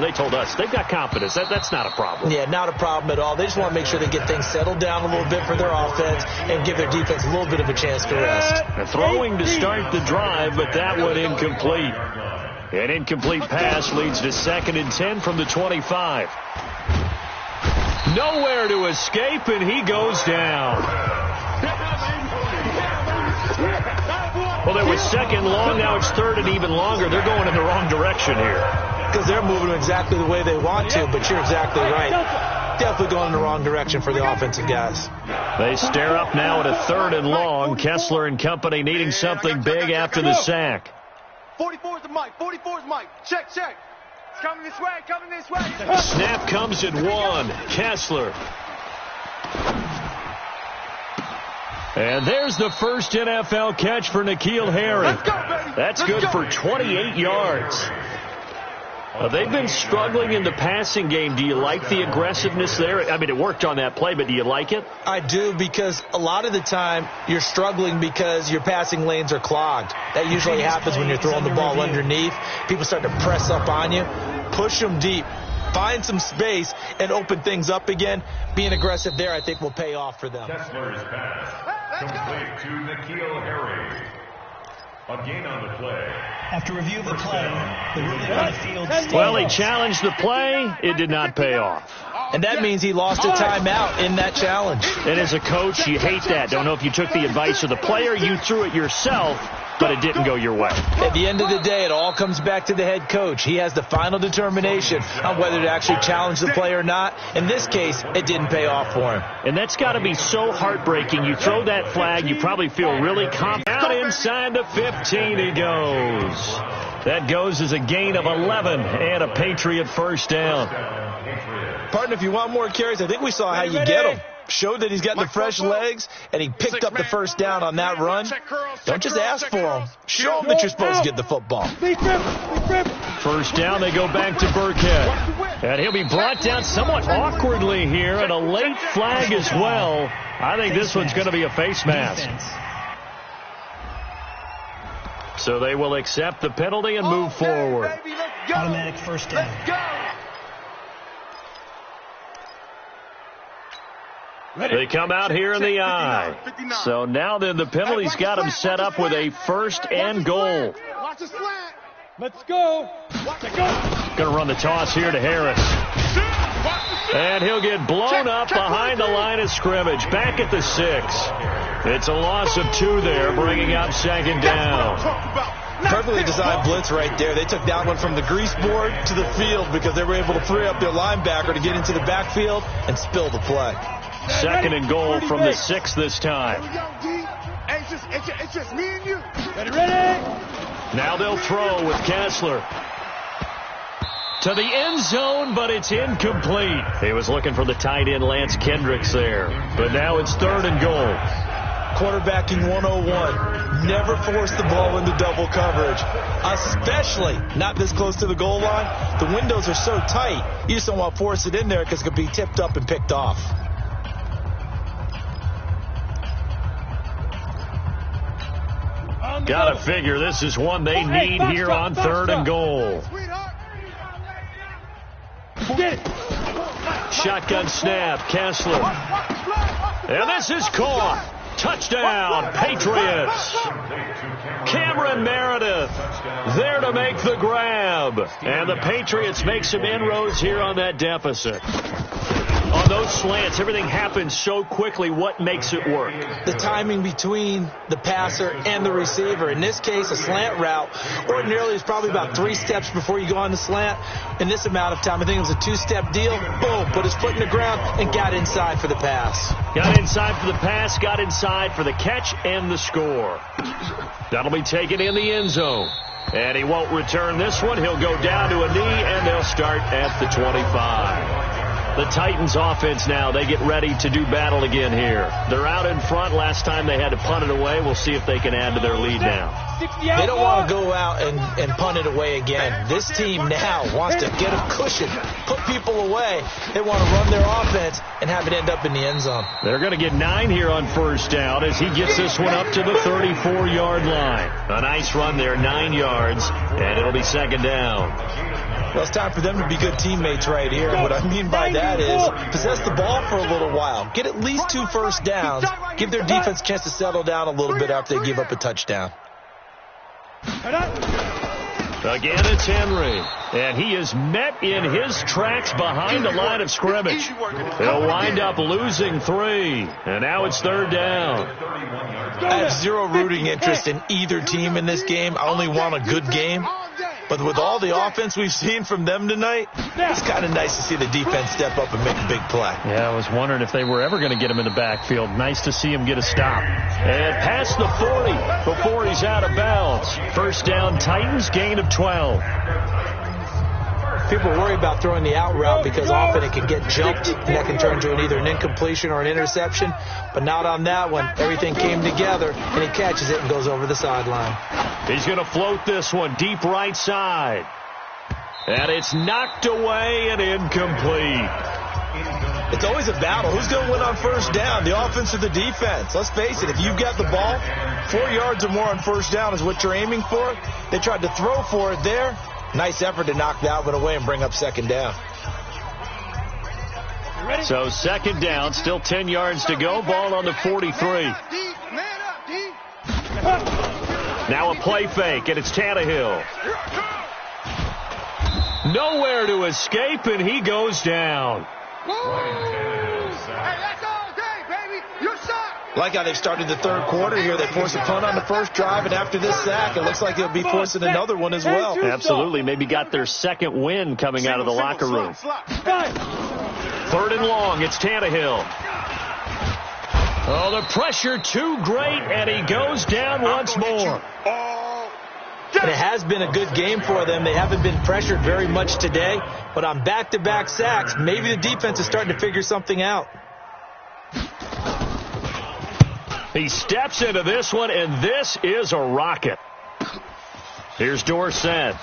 they told us they've got confidence. That's not a problem. Yeah, not a problem at all. They just want to make sure they get things settled down a little bit for their offense and give their defense a little bit of a chance to rest. Throwing to start the drive, but that one incomplete. An incomplete pass leads to 2nd and 10 from the 25. Nowhere to escape, and he goes down. Well, there was 2nd long. Now it's 3rd and even longer. They're going in the wrong direction here. Because they're moving exactly the way they want to, but you're exactly right. Definitely going in the wrong direction for the offensive guys. They stare up now at a 3rd and long. Kessler and company needing something big after the sack. 44's the mic. 44's mic. Check. It's coming this way. Snap comes at 1. Kessler. And there's the first NFL catch for N'Keal Harry. Let's go, baby. That's good for 28 yards. They've been struggling in the passing game. Do you like the aggressiveness there? I mean, it worked on that play, but do you like it? I do, because a lot of the time you're struggling because your passing lanes are clogged. That usually happens when you're throwing the ball underneath. People start to press up on you. Push them deep. Find some space and open things up again. Being aggressive there, I think, will pay off for them. Kessler's pass complete to N'Keal Harry. A gain on the play. After review of the play, the ruling on the field stated. Well, he challenged the play. It did not pay off. And that means he lost a timeout in that challenge. And as a coach, you hate that. Don't know if you took the advice of the player. You threw it yourself, but it didn't go your way. At the end of the day, it all comes back to the head coach. He has the final determination on whether to actually challenge the play or not. In this case, it didn't pay off for him. And that's got to be so heartbreaking. You throw that flag, you probably feel really confident. Out inside the 15 he goes. That goes as a gain of 11 and a Patriot first down. Partner, if you want more carries, I think we saw how you get him. Showed that he's got the fresh legs, and he picked up the first down on that run. Don't just ask for him. Show him that you're supposed to get the football. First down, they go back to Burkhead. And he'll be brought down somewhat awkwardly here, and a late flag as well. I think this one's going to be a face mask. So they will accept the penalty and move forward. Automatic first down. They come out here in the eye. So now then the penalty's got him set up with a 1st and goal. Watch the slant. Let's go. Going to run the toss here to Harris. And he'll get blown up behind the line of scrimmage. Back at the 6. It's a loss of 2 there, bringing up 2nd down. Perfectly designed blitz right there. They took that one from the grease board to the field because they were able to free up their linebacker to get into the backfield and spill the play. 2nd and goal from the 6 this time. It's just me and you. Ready? Now they'll throw with Kessler. To the end zone, but it's incomplete. He was looking for the tight end Lance Kendricks there. But now it's 3rd and goal. Quarterbacking 101. Never force the ball into double coverage, especially not this close to the goal line. The windows are so tight, you just don't want to force it in there because it could be tipped up and picked off. Gotta figure this is one they need here on 3rd and goal. Shotgun snap, Kessler. And this is caught. Touchdown, Patriots. Cameron Meredith there to make the grab. And the Patriots make some inroads here on that deficit. On those slants, everything happens so quickly. What makes it work? The timing between the passer and the receiver. In this case, a slant route ordinarily is probably about 3 steps before you go on the slant. In this amount of time, I think it was a 2-step deal. Boom, put his foot in the ground and got inside for the pass. Got inside for the pass, got inside for the catch and the score. That'll be taken in the end zone. And he won't return this one. He'll go down to a knee, and they'll start at the 25. The Titans offense now, they get ready to do battle again here. They're out in front. Last time they had to punt it away. We'll see if they can add to their lead now. They don't want to go out and punt it away again. This team now wants to get a cushion, put people away. They want to run their offense and have it end up in the end zone. They're going to get 9 here on first down as he gets this one up to the 34-yard line. A nice run there, 9 yards, and it'll be second down. Well, it's time for them to be good teammates right here. And what I mean by that is possess the ball for a little while. Get at least 2 first downs. Give their defense a chance to settle down a little bit after they give up a touchdown. Again, it's Henry. And he is met in his tracks behind the line of scrimmage. He'll wind up losing 3. And now it's third down. I have zero rooting interest in either team in this game. I only want a good game. But with all the offense we've seen from them tonight, it's kind of nice to see the defense step up and make a big play. Yeah, I was wondering if they were ever going to get him in the backfield. Nice to see him get a stop. And past the 40 before he's out of bounds. First down, Titans, gain of 12. People worry about throwing the out route because often it can get jumped and that can turn into either an incompletion or an interception. But not on that one. Everything came together and he catches it and goes over the sideline. He's going to float this one deep right side. And it's knocked away and incomplete. It's always a battle. Who's going to win on first down, the offense or the defense? Let's face it, if you've got the ball, 4 yards or more on first down is what you're aiming for. They tried to throw for it there. Nice effort to knock that one away and bring up second down. So second down, still 10 yards to go. Ball on the 43. Now a play fake, and it's Tannehill. Nowhere to escape, and he goes down. Like how they've started the third quarter here. They forced a punt on the first drive, and after this sack, it looks like they'll be forcing another one as well. Absolutely. Maybe got their second win coming out of the locker room. Third and long. It's Tannehill. Oh, the pressure too great, and he goes down once more. And it has been a good game for them. They haven't been pressured very much today, but on back-to-back sacks, maybe the defense is starting to figure something out. He steps into this one, and this is a rocket. Here's Dorsett.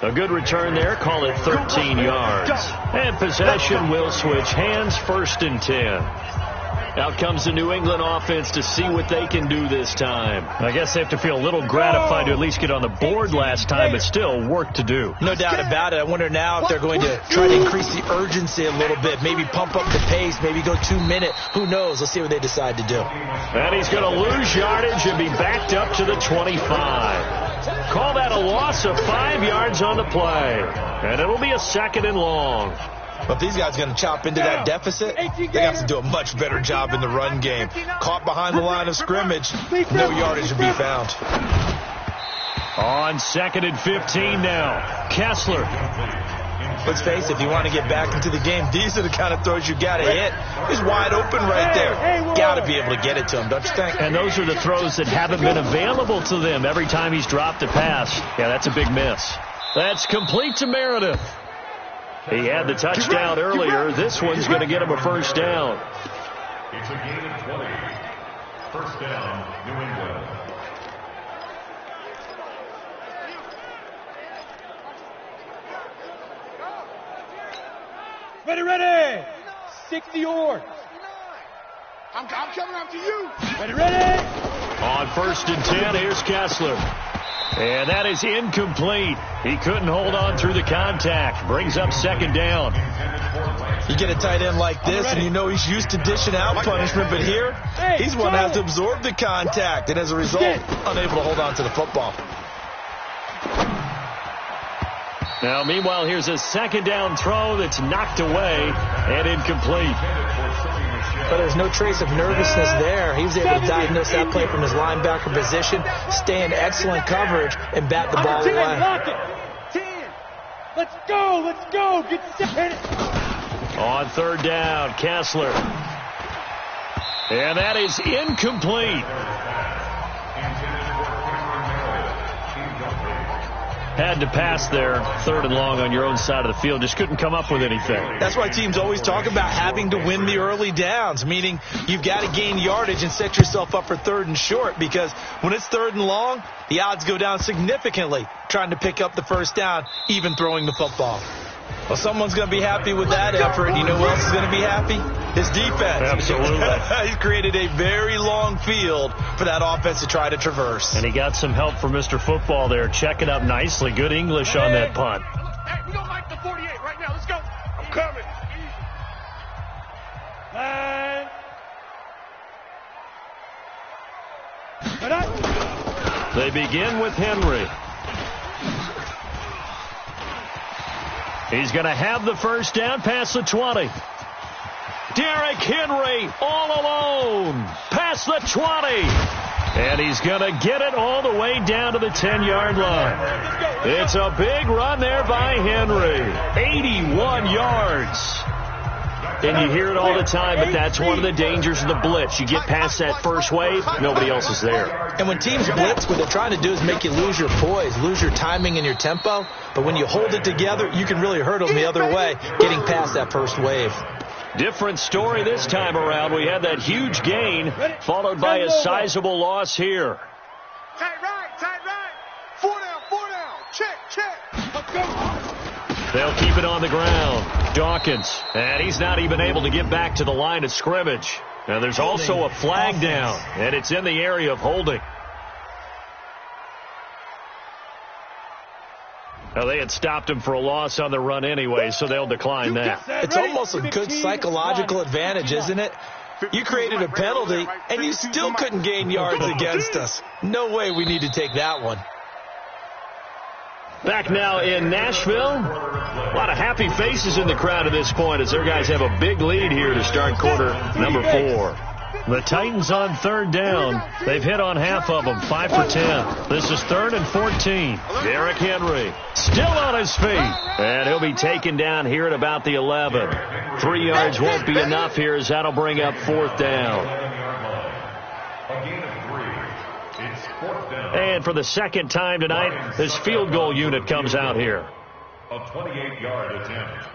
A good return there. Call it 13 yards. And possession will switch hands, first and 10. Out comes the New England offense to see what they can do this time. I guess they have to feel a little gratified to at least get on the board last time, but still work to do. No doubt about it. I wonder now if they're going to try to increase the urgency a little bit, maybe pump up the pace, maybe go 2 minute. Who knows? Let's see what they decide to do. And he's going to lose yardage and be backed up to the 25. Call that a loss of 5 yards on the play. And it'll be a second and long. But if these guys are going to chop into that deficit, they have to do a much better job in the run game. Caught behind the line of scrimmage, no yardage to be found. On second and 15 now, Kessler. Let's face it, if you want to get back into the game, these are the kind of throws you got to hit. He's wide open right there. Got to be able to get it to him, don't you think? And those are the throws that haven't been available to them every time he's dropped a pass. Yeah, that's a big miss. That's complete to Meredith. He had the touchdown earlier. This one's going to get him a first down. It's a gain of 20. First down, New England. Ready. 60 yards. I'm coming after you. Ready. On first and 10, here's Kessler. And that is incomplete. He couldn't hold on through the contact. Brings up second down. You get a tight end like this, and you know he's used to dishing out punishment, but here, he's one that has to absorb the contact, and as a result, unable to hold on to the football. Now, meanwhile, here's a second down throw that's knocked away and incomplete. But there's no trace of nervousness there. He was able to diagnose that play from his linebacker position, stay in excellent coverage, and bat the ball away. 10. Let's go. Get set. On third down, Kessler. And that is incomplete. Had to pass there, 3rd and long on your own side of the field. Just couldn't come up with anything. That's why teams always talk about having to win the early downs, meaning you've got to gain yardage and set yourself up for 3rd and short, because when it's 3rd and long, the odds go down significantly trying to pick up the first down, even throwing the football. Well, someone's going to be happy with that effort. You know who else is going to be happy? His defense. Absolutely. He's created a very long field for that offense to try to traverse. And he got some help from Mr. Football there. Checking up nicely. Good English on that punt. Hey, we don't like the 48 right now. Let's go. I'm coming. They begin with Henry. He's going to have the first down past the 20. Derrick Henry all alone past the 20. And he's going to get it all the way down to the 10-yard line. It's a big run there by Henry. 81 yards. And you hear it all the time, but that's one of the dangers of the blitz. You get past that first wave, nobody else is there. And when teams blitz, what they're trying to do is make you lose your poise, lose your timing and your tempo. But when you hold it together, you can really hurt them the other way, getting past that first wave. Different story this time around. We had that huge gain, followed by a sizable loss here. Tight right. 4 down. Check. Let's go. They'll keep it on the ground. Dawkins, and he's not even able to get back to the line of scrimmage. Now there's also a flag down, and it's in the area of holding. Now they had stopped him for a loss on the run anyway, so they'll decline that. It's almost a good psychological advantage, isn't it? You created a penalty, and you still couldn't gain yards against us. No way we need to take that one. Back now in Nashville. A lot of happy faces in the crowd at this point as their guys have a big lead here to start quarter number 4. The Titans on 3rd down. They've hit on half of them, 5 for 10. This is 3rd and 14. Derrick Henry still on his feet. And he'll be taken down here at about the 11. 3 yards won't be enough here as that'll bring up 4th down. And for the second time tonight, this field goal unit comes out here. A 28-yard attempt.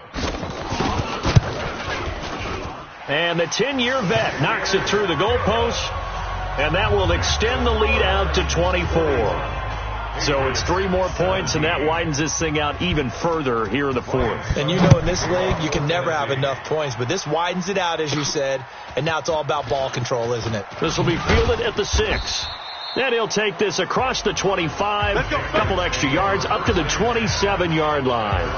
And the 10-year vet knocks it through the goalpost, and that will extend the lead out to 24. So it's 3 more points, and that widens this thing out even further here in the 4th. And you know in this league, you can never have enough points, but this widens it out, as you said, and now it's all about ball control, isn't it? This will be fielded at the 6. Then he'll take this across the 25, a couple extra yards, up to the 27-yard line.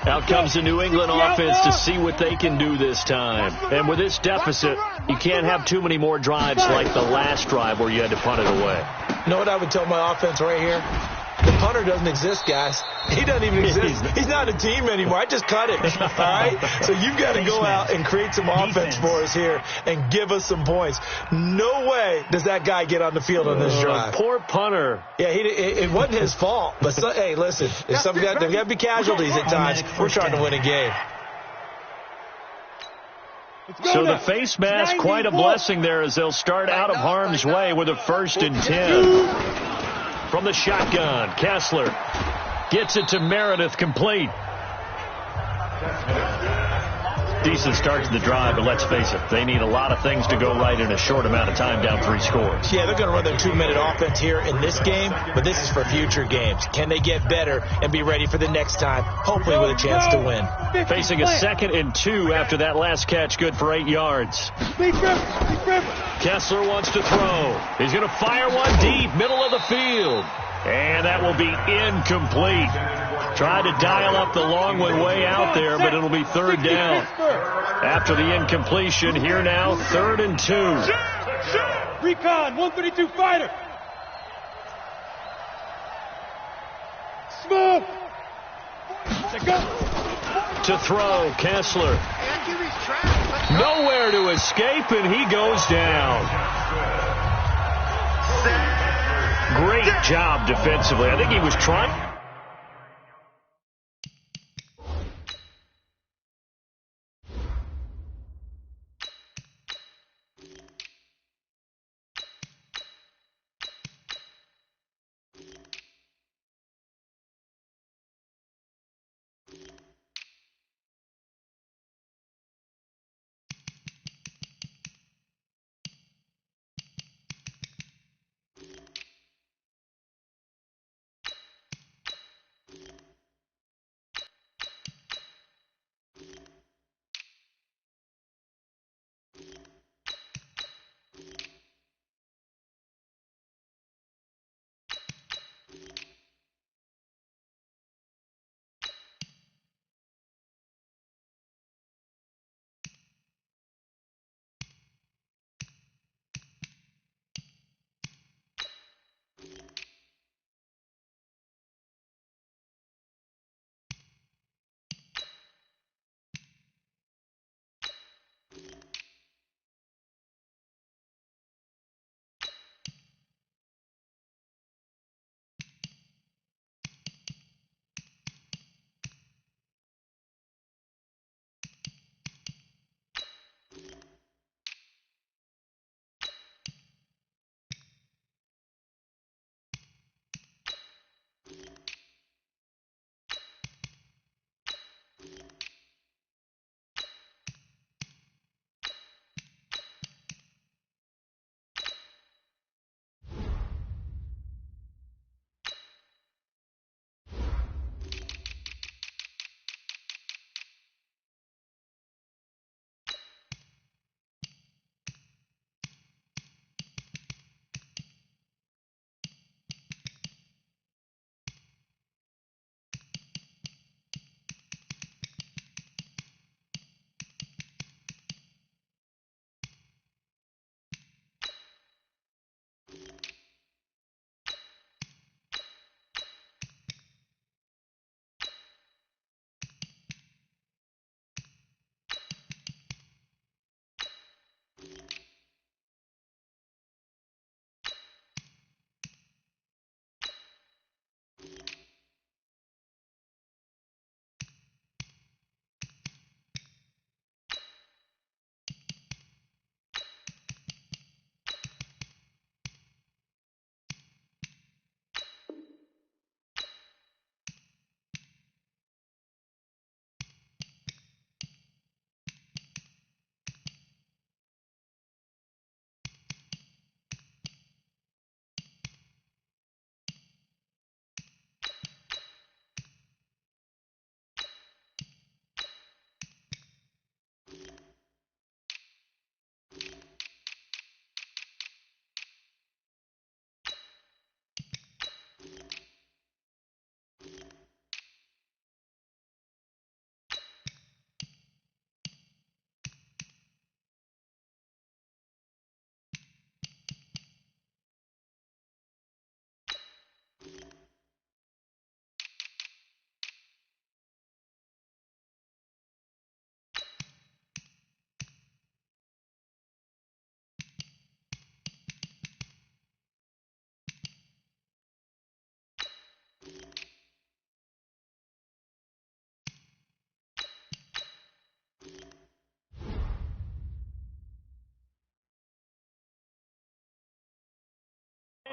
Out comes the New England offense to see what they can do this time. And with this deficit, you can't have too many more drives like the last drive where you had to punt it away. You know what I would tell my offense right here? The punter doesn't exist, guys. He doesn't even exist. He's not a team anymore. I just cut it. All right? So you've got to go out and create some offense for us here and give us some points. No way does that guy get on the field on this drive. Poor punter. Yeah, it wasn't his fault. But, hey, listen, there's got to be casualties at times. We're trying to win a game. So the face mask, quite a blessing there as they'll start out of harm's way with a 1st and 10. From the shotgun, Kessler gets it to Meredith, complete. Decent start to the drive, but let's face it, they need a lot of things to go right in a short amount of time, down 3 scores. Yeah, they're going to run their 2-minute offense here in this game, but this is for future games. Can they get better and be ready for the next time, hopefully with a chance to win? Facing a 2nd and 2 after that last catch, good for 8 yards. Kessler wants to throw. He's going to fire one deep, middle of the field. And that will be incomplete. Tried to dial up the long one way out there, but it'll be 3rd down. After the incompletion, here now, 3rd and 2. Recon, 132 fighter. Smoke. To throw, Kessler. Nowhere to escape, and he goes down. Great job defensively. I think he was trying.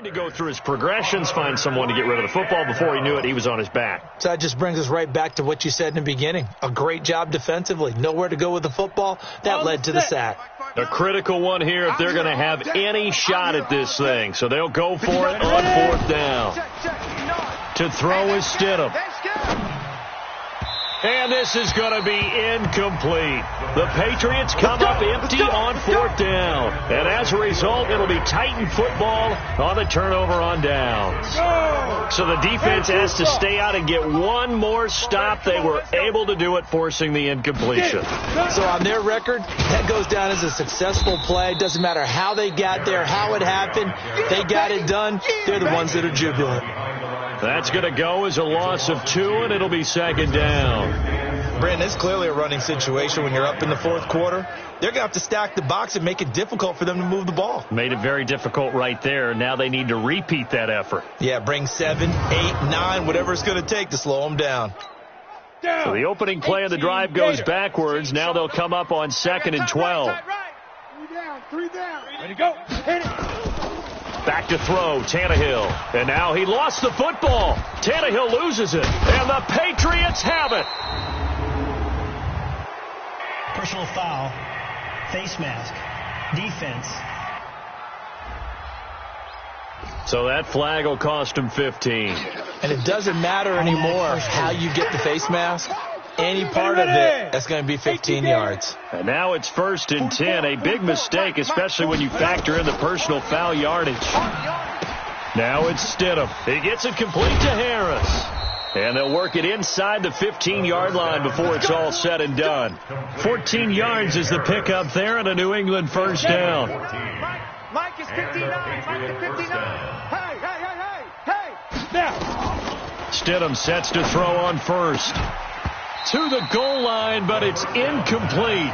To go through his progressions, find someone to get rid of the football. Before he knew it, he was on his back. So that just brings us right back to what you said in the beginning. A great job defensively. Nowhere to go with the football. That led to the sack. A critical one here if they're going to have any shot at this thing. So they'll go for it on 4th down. To throw is Stidham. And this is going to be incomplete. The Patriots come up empty on 4th down. And as a result, it'll be Titan football on the turnover on downs. So the defense has to stay out and get one more stop. They were able to do it, forcing the incompletion. So on their record, that goes down as a successful play. Doesn't matter how they got there, how it happened. They got it done. They're the ones that are jubilant. That's going to go as a loss of 2, and it'll be 2nd down. Brandon, it's clearly a running situation when you're up in the 4th quarter. They're going to have to stack the box and make it difficult for them to move the ball. Made it very difficult right there. Now they need to repeat that effort. Yeah, bring 7, 8, 9, whatever it's going to take to slow them down. So the opening play of the drive goes backwards. Now they'll come up on 2nd and 12. 3 down. Ready to go. Hit it. Back to throw, Tannehill. And now he lost the football. Tannehill loses it. And the Patriots have it. Personal foul. Face mask. Defense. So that flag will cost him 15. And it doesn't matter anymore how you get the face mask. Any part of it, that's going to be 15 yards. And now it's 1st and 10. A big mistake, especially when you factor in the personal foul yardage. Now it's Stidham. He gets it complete to Harris. And they'll work it inside the 15-yard line before it's all said and done. 14 yards is the pickup there, and a New England 1st down. Mike is 59. Mike is 59. Hey. Now. Stidham sets to throw on 1st. To the goal line, but it's incomplete.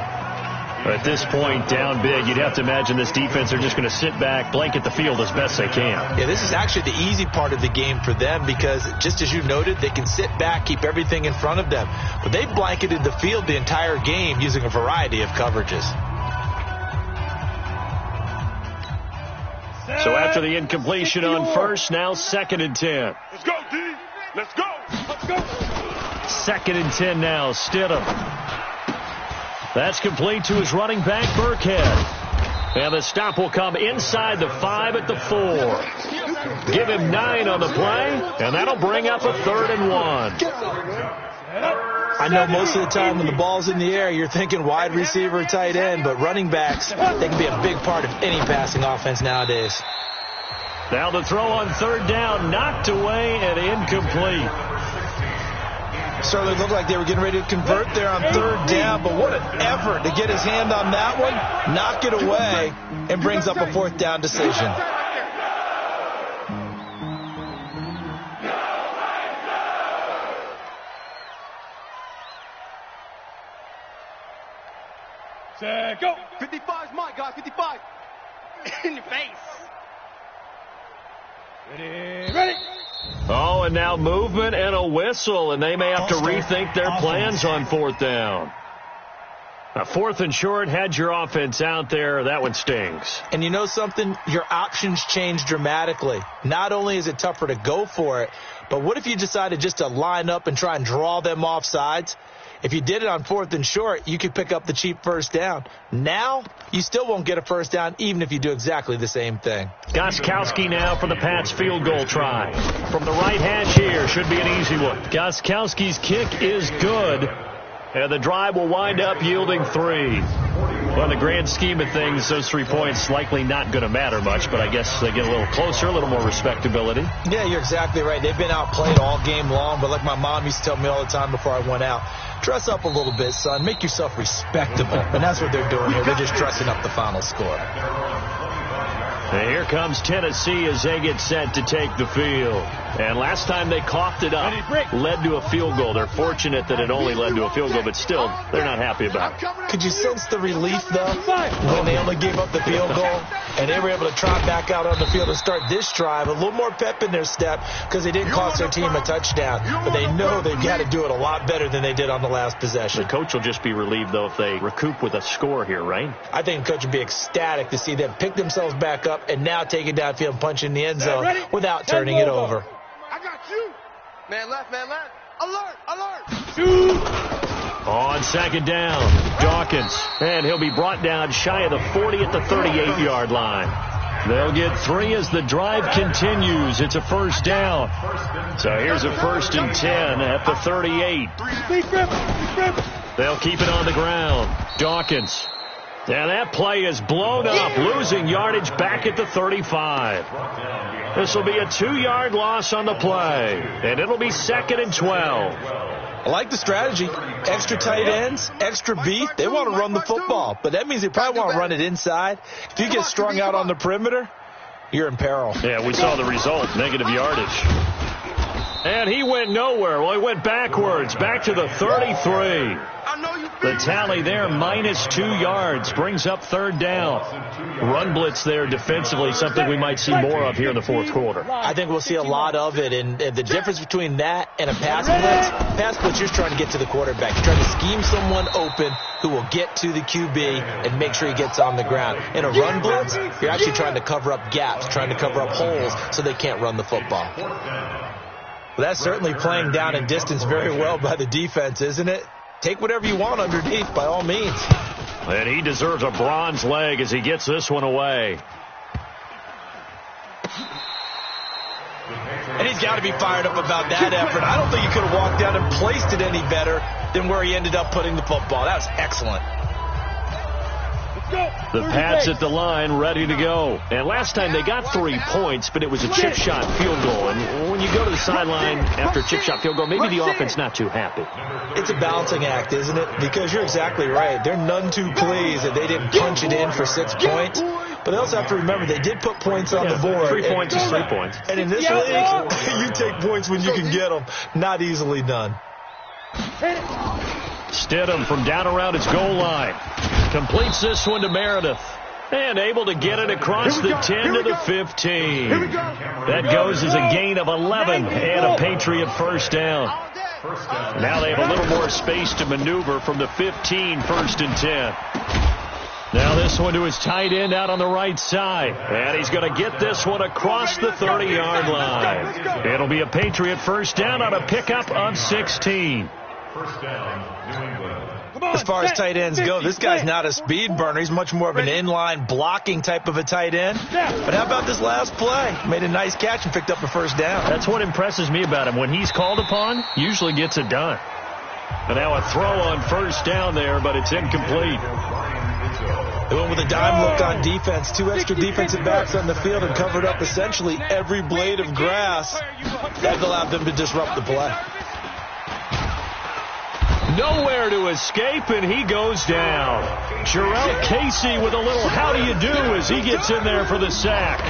At this point, down big, you'd have to imagine this defense are just going to sit back, blanket the field as best they can. Yeah, this is actually the easy part of the game for them because, just as you noted, they can sit back, keep everything in front of them. But they blanketed the field the entire game using a variety of coverages. So after the incompletion on 1st, now 2nd and 10. Let's go, D. Let's go. Let's go. 2nd and 10 now, Stidham. That's complete to his running back, Burkhead. And the stop will come inside the 5 at the 4. Give him 9 on the play, and that'll bring up a 3rd and 1. I know most of the time when the ball's in the air, you're thinking wide receiver, tight end, but running backs, they can be a big part of any passing offense nowadays. Now the throw on 3rd down, knocked away and incomplete. Certainly looked like they were getting ready to convert there on 3rd down, but what an effort to get his hand on that one, knock it away, and brings up a 4th down decision. Set, go. 55 is my guy, 55. In your face. Ready. Oh, and now movement and a whistle, and they may have to rethink their plans on 4th down. A 4th and short, had your offense out there. That one stings. And you know something? Your options change dramatically. Not only is it tougher to go for it, but what if you decided just to line up and try and draw them off sides? If you did it on 4th and short, you could pick up the cheap 1st down. Now, you still won't get a 1st down even if you do exactly the same thing. Gostkowski now for the Pats field goal try. From the right hash here, should be an easy one. Gostkowski's kick is good, and the drive will wind up yielding 3. Well, in the grand scheme of things, those 3 points likely not going to matter much, but I guess they get a little closer, a little more respectability. Yeah, you're exactly right. They've been outplayed all game long, but like my mom used to tell me all the time before I went out, dress up a little bit, son. Make yourself respectable. And that's what they're doing here. They're just dressing up the final score. And here comes Tennessee as they get set to take the field. And last time they coughed it up, led to a field goal. They're fortunate that it only led to a field goal, but still, they're not happy about it. Could you sense the relief, though, when they only gave up the field goal and they were able to trot back out on the field and start this drive? A little more pep in their step because they didn't cost their team a touchdown, but they know they've got to do it a lot better than they did on the last possession. The coach will just be relieved, though, if they recoup with a score here, right? I think the coach would be ecstatic to see them pick themselves back up and now take it downfield and punch in the end zone without turning it over. I got you. Man left, man left. Alert, alert. Shoot. On second down, Dawkins. And he'll be brought down shy of the 40 at the 38-yard line. They'll get 3 as the drive continues. It's a first down. So here's a 1st and 10 at the 38. They'll keep it on the ground. Dawkins. And that play is blown up, losing yardage back at the 35. This will be a 2-yard loss on the play, and it'll be 2nd and 12. I like the strategy. Extra tight ends, extra beef. They want to run the football, but that means they probably want to run it inside. If you get strung out on the perimeter, you're in peril. Yeah, we saw the result, negative yardage. And he went nowhere. Well, he went backwards, back to the 33. The tally there, -2 yards, brings up 3rd down. Run blitz there defensively, something we might see more of here in the 4th quarter. I think we'll see a lot of it, and the difference between that and a pass blitz, you're trying to get to the quarterback. You're trying to scheme someone open who will get to the QB and make sure he gets on the ground. In a run blitz, you're actually trying to cover up gaps, trying to cover up holes so they can't run the football. Well, that's certainly playing down in distance very well by the defense, isn't it? Take whatever you want underneath, by all means. And he deserves a bronze leg as he gets this one away. And he's got to be fired up about that effort. I don't think he could have walked down and placed it any better than where he ended up putting the football. That was excellent. The Pats at the line, ready to go. And last time they got 3 points, but it was a chip shot field goal. And when you go to the sideline after a chip shot field goal, maybe the offense not too happy. It's a balancing act, isn't it? Because you're exactly right. They're none too pleased that they didn't punch it in for 6 points. But they also have to remember they did put points on the board. 3 points is 3 points. And in this league, you take points when you can get them. Not easily done. Stidham from down around his goal line. Completes this one to Meredith. And able to get it across the 10 to the 15. That goes as a gain of 11 and a Patriot first down. Now they have a little more space to maneuver from the 15, 1st and 10. Now this one to his tight end out on the right side. And he's going to get this one across the 30-yard line. It'll be a Patriot first down on a pickup of 16. First down, New England. As far as tight ends go, this guy's not a speed burner. He's much more of an inline blocking type of a tight end. But how about this last play? Made a nice catch and picked up a first down. That's what impresses me about him. When he's called upon, usually gets it done. And now a throw on first down there, but it's incomplete. They went with a dime look on defense. 2 extra defensive backs on the field and covered up essentially every blade of grass. That allowed them to disrupt the play. Nowhere to escape, and he goes down. Jarrell Casey with a little how do you do as he gets in there for the sack.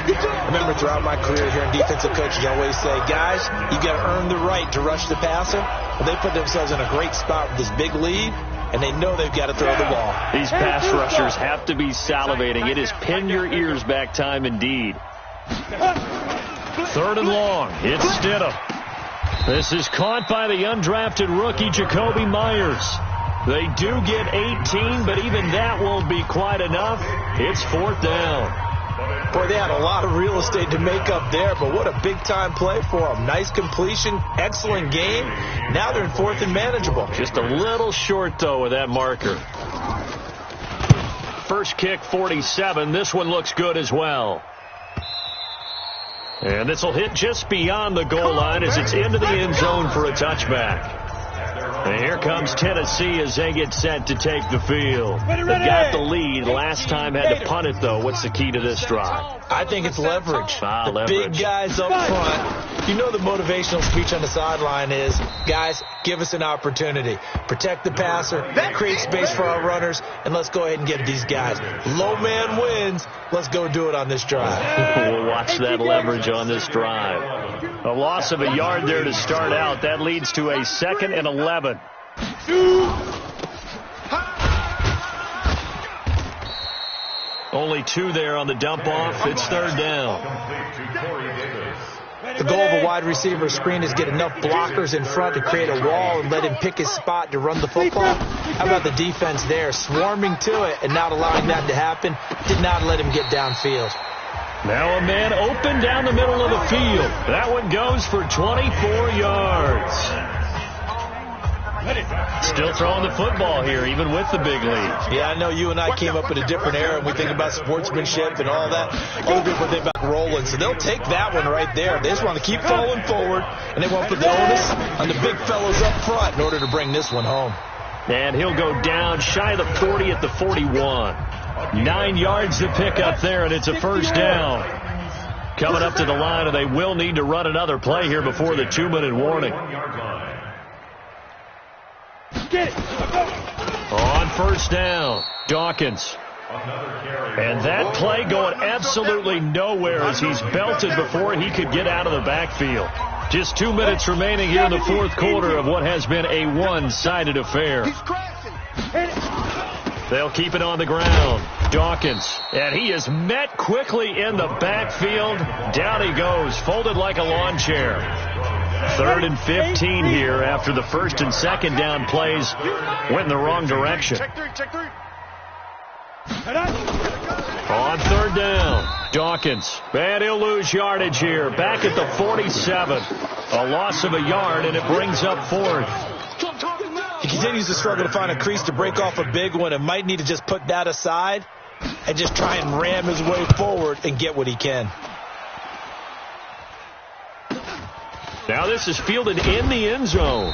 Remember, throughout my career here in defensive coaching, I always say, guys, you got to earn the right to rush the passer. Well, they put themselves in a great spot with this big lead, and they know they've got to throw the ball. These pass rushers have to be salivating. It is pin your ears back time indeed. 3rd and long. It's Stidham. This is caught by the undrafted rookie, Jacoby Myers. They do get 18, but even that won't be quite enough. It's 4th down. Boy, they had a lot of real estate to make up there, but what a big-time play for them. Nice completion, excellent game. Now they're in 4th and manageable. Just a little short, though, with that marker. First kick, 47. This one looks good as well. And this will hit just beyond the goal line as it's into the end zone for a touchback. And here comes Tennessee as they get set to take the field. They've got the lead. Last time had to punt it, though. What's the key to this drive? I think it's leverage. Leverage. Big guys up front. You know the motivational speech on the sideline is, guys, give us an opportunity. Protect the passer, create space for our runners, and let's go ahead and get these guys. Low man wins. Let's go do it on this drive. We'll watch that leverage on this drive. A loss of a yard there to start out. That leads to a 2nd and 11. Only 2 there on the dump off. It's 3rd down. The goal of a wide receiver screen is get enough blockers in front to create a wall and let him pick his spot to run the football. How about the defense there, swarming to it and not allowing that to happen? Did not let him get downfield. Now a man open down the middle of the field. That one goes for 24 yards. Still throwing the football here, even with the big lead. Yeah, I know you and I came up in a different era, and we think about sportsmanship and all that. Other people think about rolling, so they'll take that one right there. They just want to keep falling forward, and they want to put the onus on the big fellows up front in order to bring this one home. And he'll go down shy of the 40 at the 41. 9 yards to pick up there, and it's a 1st down. Coming up to the line, and they will need to run another play here before the 2-minute warning. On 1st down, Dawkins. And that play going absolutely nowhere as he's belted before he could get out of the backfield. Just 2 minutes remaining here in the 4th quarter of what has been a one-sided affair. They'll keep it on the ground. Dawkins. And he is met quickly in the backfield. Down he goes, folded like a lawn chair. 3rd and 15 here after the 1st and 2nd down plays went in the wrong direction. On 3rd down, Dawkins. And he'll lose yardage here. Back at the 47. A loss of a yard, and it brings up 4th. He continues to struggle to find a crease to break off a big one and might need to just put that aside and just try and ram his way forward and get what he can. Now this is fielded in the end zone.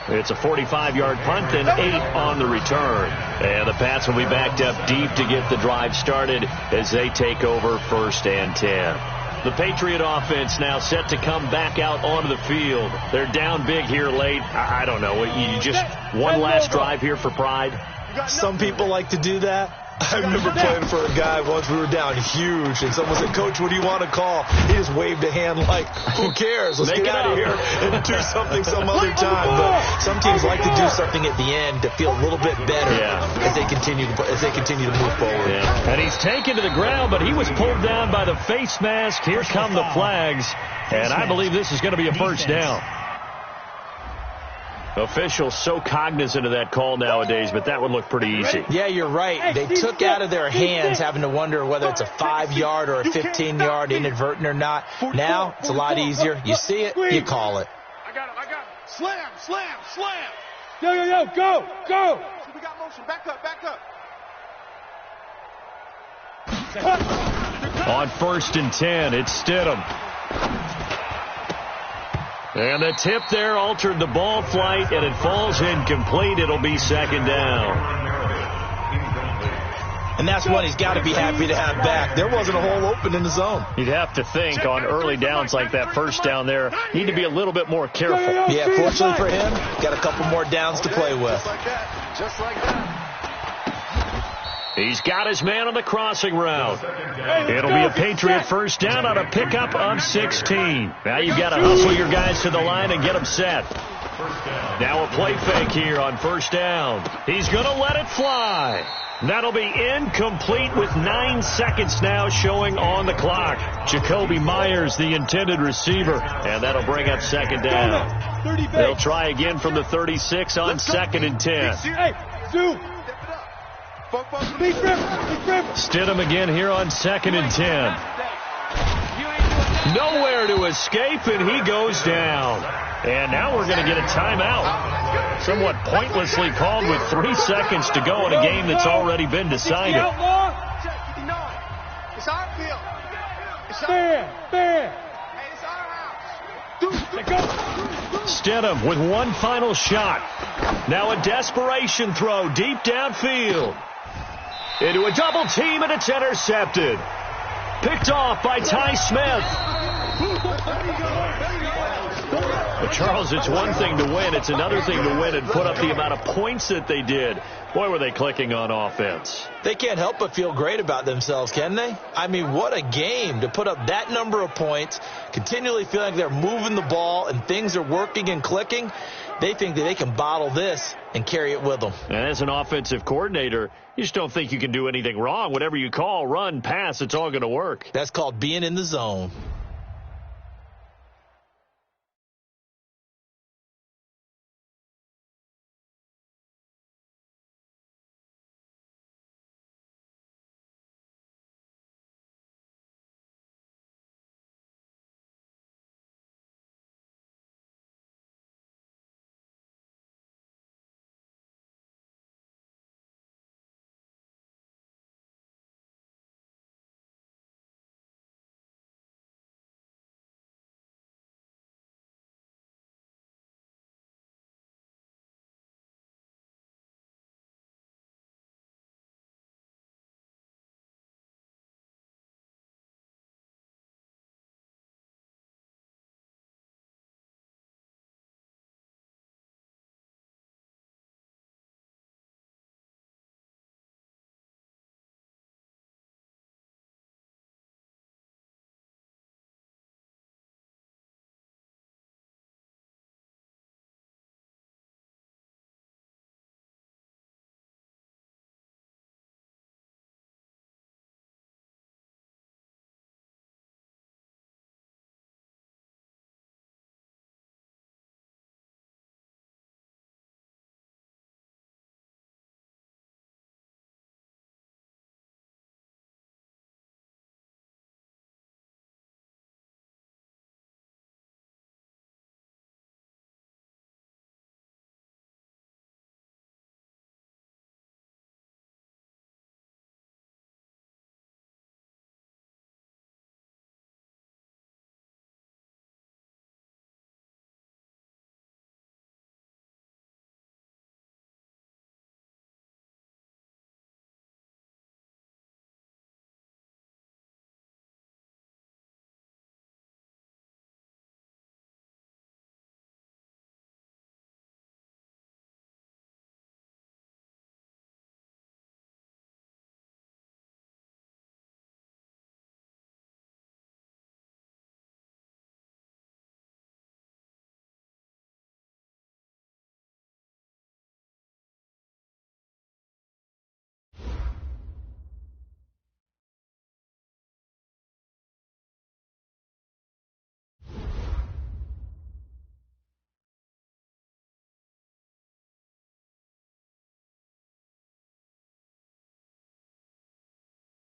It's a 45-yard punt and 8 on the return. And the Pats will be backed up deep to get the drive started as they take over 1st and 10. The Patriot offense now set to come back out onto the field. They're down big here late. I don't know. You just one last drive here for pride? Some people like to do that. I remember playing for a guy once. We were down huge, and someone said, "Coach, what do you want to call?" He just waved a hand like, "Who cares? Let's get out of here and do something some other time." But some teams like to do something at the end to feel a little bit better as they continue to move forward. Yeah. And he's taken to the ground, but he was pulled down by the face mask. Here come the flags, and I believe this is going to be a 1st down. Officials so cognizant of that call nowadays, but that would look pretty easy. Yeah, you're right. They took out of their hands having to wonder whether it's a 5-yard or a 15-yard inadvertent or not. Now, it's a lot easier. You see it, you call it. I got him. Slam. Yo, go. We got motion. Back up. On 1st and 10, it's Stidham. And the tip there altered the ball flight, and it falls incomplete. It'll be 2nd down. And that's one he's got to be happy to have back. There wasn't a hole open in the zone. You'd have to think on early downs like that 1st down there, need to be a little bit more careful. Yeah, fortunately for him, got a couple more downs to play with. Just like that. He's got his man on the crossing route. It'll be a Patriot 1st down on a pickup of 16. Now you've got to hustle your guys to the line and get them set. Now a play fake here on 1st down. He's going to let it fly. That'll be incomplete with 9 seconds now showing on the clock. Jacoby Myers, the intended receiver, and that'll bring up 2nd down. They'll try again from the 36 on 2nd and 10. Stidham again here on 2nd and 10. Nowhere to escape, and he goes down. And now we're going to get a timeout. Somewhat pointlessly called with 3 seconds to go in a game that's already been decided. It's our field. Fair. Hey, it's our house. Stidham with one final shot. Now a desperation throw deep downfield. Into a double team, and it's intercepted. Picked off by Ty Smith. But Charles, it's one thing to win. It's another thing to win and put up the amount of points that they did. Boy, were they clicking on offense. They can't help but feel great about themselves, can they? I mean, what a game to put up that number of points, continually feeling like they're moving the ball and things are working and clicking. They think that they can bottle this and carry it with them. And as an offensive coordinator, you just don't think you can do anything wrong. Whatever you call, run, pass, it's all going to work. That's called being in the zone.